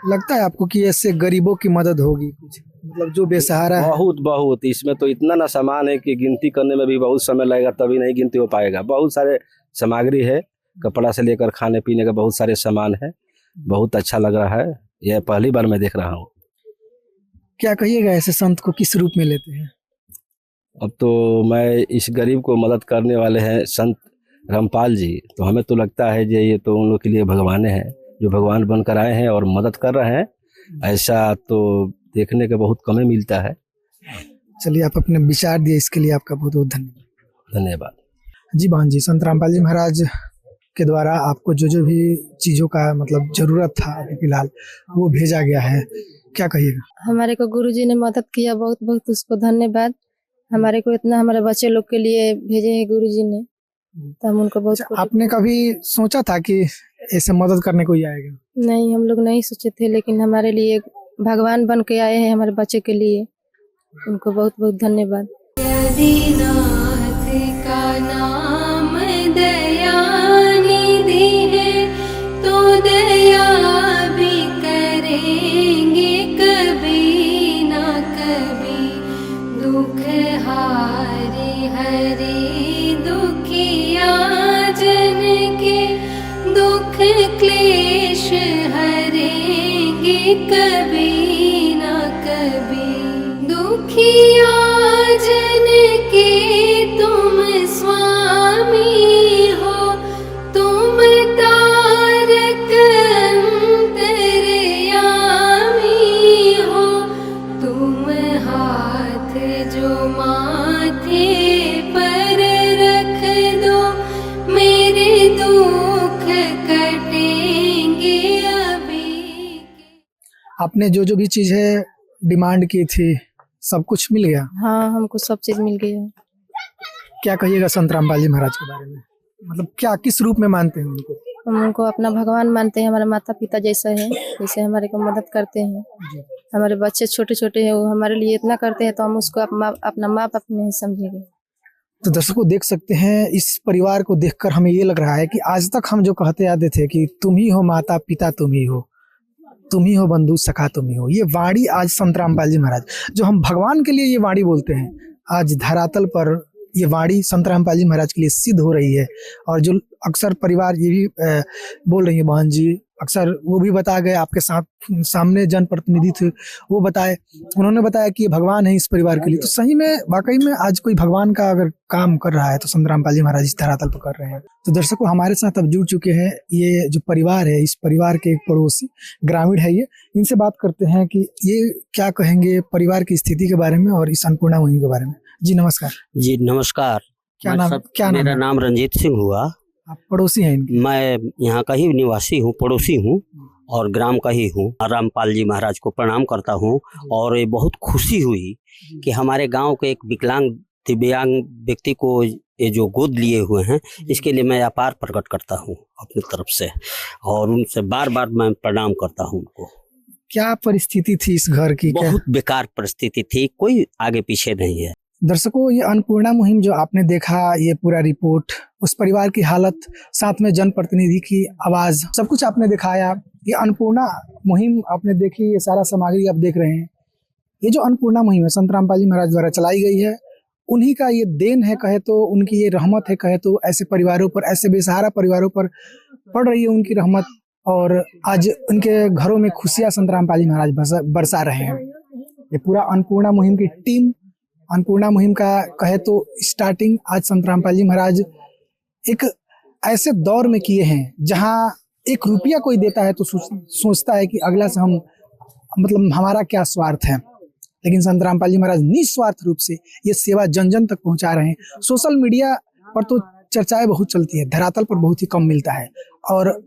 Speaker 3: लगता है आपको कि ऐसे गरीबों की मदद होगी कुछ, मतलब जो बेसहारा है?
Speaker 9: बहुत इसमें तो इतना ना सामान है कि गिनती करने में भी बहुत समय लगेगा, तभी नहीं गिनती हो पाएगा। बहुत सारे सामग्री है, कपड़ा से लेकर खाने पीने का बहुत सारे सामान है। बहुत अच्छा लग रहा है। यह पहली बार मैं देख रहा हूँ।
Speaker 3: क्या कहिएगा ऐसे संत को किस रूप में लेते हैं?
Speaker 9: अब तो मैं इस गरीब को मदद करने वाले हैं संत रामपाल जी, तो हमें तो लगता है कि ये तो उन लोग के लिए भगवान है, जो भगवान बनकर आए हैं और मदद कर रहे हैं। ऐसा तो देखने का बहुत कम ही मिलता है।
Speaker 3: चलिए, आप अपने विचार दिए इसके लिए आपका बहुत बहुत धन्यवाद।
Speaker 9: धन्यवाद
Speaker 3: जी बहन जी, संत रामपाल जी महाराज के द्वारा आपको जो जो भी चीज़ों का मतलब ज़रूरत था अभी फिलहाल वो भेजा गया है, क्या कहिएगा?
Speaker 5: हमारे को गुरुजी ने मदद किया, बहुत बहुत उसको धन्यवाद। हमारे को इतना हमारे बच्चे लोग के लिए भेजे हैं गुरुजी ने, तो हम उनको बहुत
Speaker 3: आपने कभी सोचा था कि ऐसे मदद करने कोई आएगा?
Speaker 5: नहीं, हम लोग नहीं सोचे थे, लेकिन हमारे लिए भगवान बन के आए हैं हमारे बच्चे के लिए। उनको बहुत बहुत धन्यवाद।
Speaker 10: का नाम दयानिधि है, तो दया भी करेंगे कभी ना कभी। दुख हारे हरे दुखिया जन के, दुख क्लेश हरेंगे कभी ना कभी। दुखिया जन के तुम स्वामी हो, तुम तारक अंतर्यामी हो। तुम हाथ जो माथे पर रख दो, मेरे दुख कटेंगे अभी।
Speaker 3: आपने जो जो भी चीज़ है डिमांड की थी सब कुछ मिल गया?
Speaker 5: हाँ, हमको सब चीज मिल गई है।
Speaker 3: क्या कहिएगा संत रामपाल जी महाराज के बारे में? मतलब क्या किस रूप में मानते हैं उनको?
Speaker 5: हम उनको अपना भगवान मानते हैं, हमारे माता पिता जैसा है, जैसे हमारे को मदद करते हैं। हमारे बच्चे छोटे छोटे हैं, वो हमारे लिए इतना करते हैं, तो हम उसको अपना माँ बाप नहीं समझेंगे।
Speaker 3: तो दर्शकों देख सकते हैं, इस परिवार को देखकर हमें ये लग रहा है कि आज तक हम जो कहते आते थे कि तुम ही हो माता पिता, तुम ही हो बंधु सखा, तुम ही हो, ये वाणी आज संत रामपाल जी महाराज, जो हम भगवान के लिए ये वाणी बोलते हैं, आज धरातल पर ये वाणी संत रामपाल जी महाराज के लिए सिद्ध हो रही है। और जो अक्सर परिवार ये भी बोल रही है, बहन जी अक्सर वो भी बता गए, आपके साथ सामने जनप्रतिनिधि थे वो बताए, उन्होंने बताया कि ये भगवान है इस परिवार के लिए। तो सही में वाकई में आज कोई भगवान का अगर काम कर रहा है तो संत रामपाल जी महाराज इस धरातल पर कर रहे हैं। तो दर्शकों हमारे साथ अब जुड़ चुके हैं ये जो परिवार है, इस परिवार के एक पड़ोसी ग्रामीण है ये, इनसे बात करते हैं कि ये क्या कहेंगे परिवार की स्थिति के बारे में और इस अन्नपूर्णा मुहिम के बारे में। जी नमस्कार।
Speaker 4: जी नमस्कार।
Speaker 3: क्या नाम?
Speaker 4: मेरा नाम रंजीत सिंह हुआ।
Speaker 3: आप पड़ोसी हैं इनके?
Speaker 4: मैं यहाँ का ही निवासी हूँ, पड़ोसी हूँ और ग्राम का ही हूँ। रामपाल जी महाराज को प्रणाम करता हूँ और ये बहुत खुशी हुई कि हमारे गांव के एक विकलांग दिव्यांग व्यक्ति को ये जो गोद लिए हुए हैं, इसके लिए मैं आभार प्रकट करता हूँ अपनी तरफ से और उनसे बार बार मैं प्रणाम करता हूँ उनको।
Speaker 3: क्या परिस्थिति थी इस घर की?
Speaker 4: बहुत बेकार परिस्थिति थी, कोई आगे पीछे नहीं है।
Speaker 3: दर्शकों ये अन्नपूर्णा मुहिम जो आपने देखा, ये पूरा रिपोर्ट, उस परिवार की हालत, साथ में जनप्रतिनिधि की आवाज, सब कुछ आपने दिखाया। ये अन्नपूर्णा मुहिम आपने देखी, ये सारा सामग्री आप देख रहे हैं। ये जो अन्नपूर्णा मुहिम है संत रामपाल जी महाराज द्वारा चलाई गई है, उन्हीं का ये देन है कहे तो, उनकी ये रहमत है कहे तो। ऐसे परिवारों पर, ऐसे बेसहारा परिवारों पर पड़ रही है उनकी रहमत और आज उनके घरों में खुशियां संत रामपाल जी महाराज बरसा रहे हैं। ये पूरा अन्नपूर्णा मुहिम की टीम, अन्नपूर्णा मुहिम का कहे तो स्टार्टिंग आज संत रामपाल जी महाराज एक ऐसे दौर में किए हैं जहां 1 रुपया कोई देता है तो सोचता है कि अगला से हम मतलब हमारा क्या स्वार्थ है, लेकिन संत रामपाल जी महाराज निस्वार्थ रूप से ये सेवा जन जन तक पहुंचा रहे हैं। सोशल मीडिया पर तो चर्चाएं बहुत चलती है, धरातल पर बहुत ही कम मिलता है। और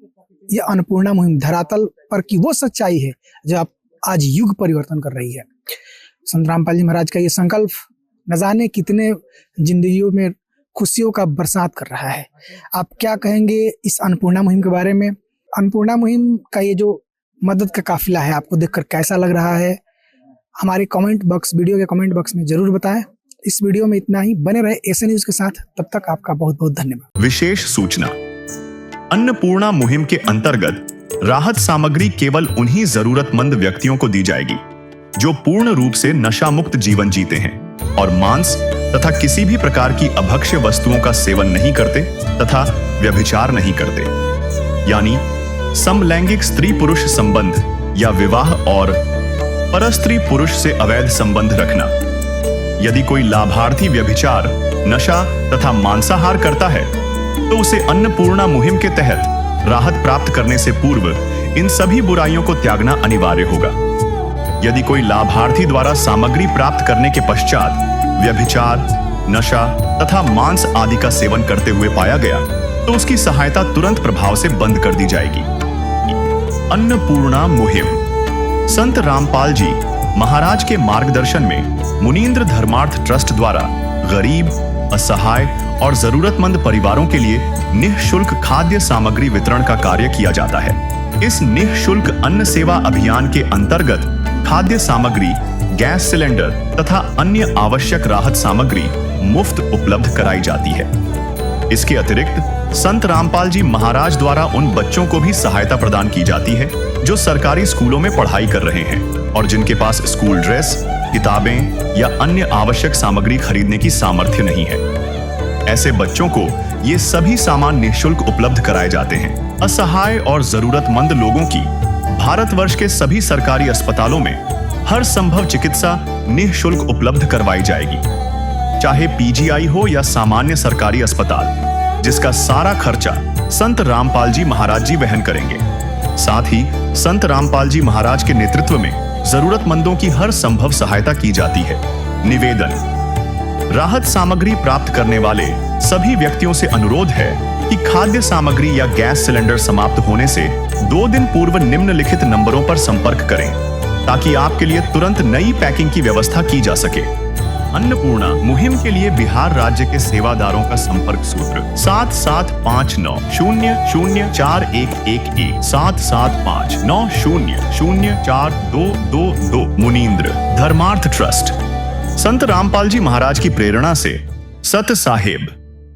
Speaker 3: ये अन्नपूर्णा मुहिम धरातल पर की वो सच्चाई है जो आज युग परिवर्तन कर रही है। संत रामपाल जी महाराज का ये संकल्प न जाने कितने जिंदगियों में खुशियों का बरसात कर रहा है। आप क्या कहेंगे इस अन्नपूर्णा मुहिम के बारे में? अन्नपूर्णा मुहिम का ये जो मदद का काफिला है आपको देखकर कैसा लग रहा है? हमारे कमेंट बॉक्स, वीडियो के कमेंट बॉक्स में जरूर बताएं। इस वीडियो में इतना ही। बने रहे एसए न्यूज के साथ, तब तक आपका बहुत बहुत धन्यवाद।
Speaker 2: विशेष सूचना, अन्नपूर्णा मुहिम के अंतर्गत राहत सामग्री केवल उन्हीं जरूरतमंद व्यक्तियों को दी जाएगी जो पूर्ण रूप से नशा मुक्त जीवन जीते हैं और मांस तथा किसी भी प्रकार की अभक्ष्य वस्तुओं का सेवन नहीं करते तथा व्यभिचार नहीं करते, यानी समलैंगिक स्त्री पुरुष संबंध या विवाह और परस्त्री पुरुष से अवैध संबंध रखना। यदि कोई लाभार्थी व्यभिचार, नशा तथा मांसाहार करता है तो उसे अन्नपूर्णा मुहिम के तहत राहत प्राप्त करने से पूर्व इन सभी बुराइयों को त्यागना अनिवार्य होगा। यदि कोई लाभार्थी द्वारा सामग्री प्राप्त करने के पश्चात व्यभिचार, नशा तथा मांस आदि का सेवन करते हुए पाया गया तो उसकी सहायता तुरंत प्रभाव से बंद कर दी जाएगी। अन्नपूर्णा मुहिम संत रामपाल जी महाराज के मार्गदर्शन में मुनींद्र धर्मार्थ ट्रस्ट द्वारा गरीब, असहाय और जरूरतमंद परिवारों के लिए निःशुल्क खाद्य सामग्री वितरण का कार्य किया जाता है। इस निःशुल्क अन्न सेवा अभियान के अंतर्गत खाद्य सामग्री, गैस सिलेंडर तथा अन्य आवश्यक राहत सामग्री मुफ्त उपलब्ध कराई जाती है। इसके अतिरिक्त संत रामपाल जी महाराज द्वारा उन बच्चों को भी सहायता प्रदान की जाती है जो सरकारी स्कूलों में पढ़ाई कर रहे हैं और जिनके पास स्कूल ड्रेस, किताबें या अन्य आवश्यक सामग्री खरीदने की सामर्थ्य नहीं है। ऐसे बच्चों को ये सभी सामान निःशुल्क उपलब्ध कराए जाते हैं। असहाय और जरूरतमंद लोगों की भारतवर्ष के सभी सरकारी अस्पतालों में हर संभव चिकित्सा निःशुल्क उपलब्ध करवाई जाएगी, चाहे पीजीआई हो या सामान्य सरकारी अस्पताल, जिसका सारा खर्चा संत रामपाल जी महाराज जी वहन करेंगे। साथ ही संत रामपाल जी महाराज के नेतृत्व में जरूरतमंदों की हर संभव सहायता की जाती है। निवेदन, राहत सामग्री प्राप्त करने वाले सभी व्यक्तियों से अनुरोध है कि खाद्य सामग्री या गैस सिलेंडर समाप्त होने से 2 दिन पूर्व निम्नलिखित नंबरों पर संपर्क करें ताकि आपके लिए तुरंत नई पैकिंग की व्यवस्था की जा सके। अन्नपूर्णा मुहिम के लिए बिहार राज्य के सेवादारों का संपर्क सूत्र 7759004211 7759004222 मुनींद्र धर्मार्थ ट्रस्ट। संत रामपाल जी महाराज की प्रेरणा से सत साहेब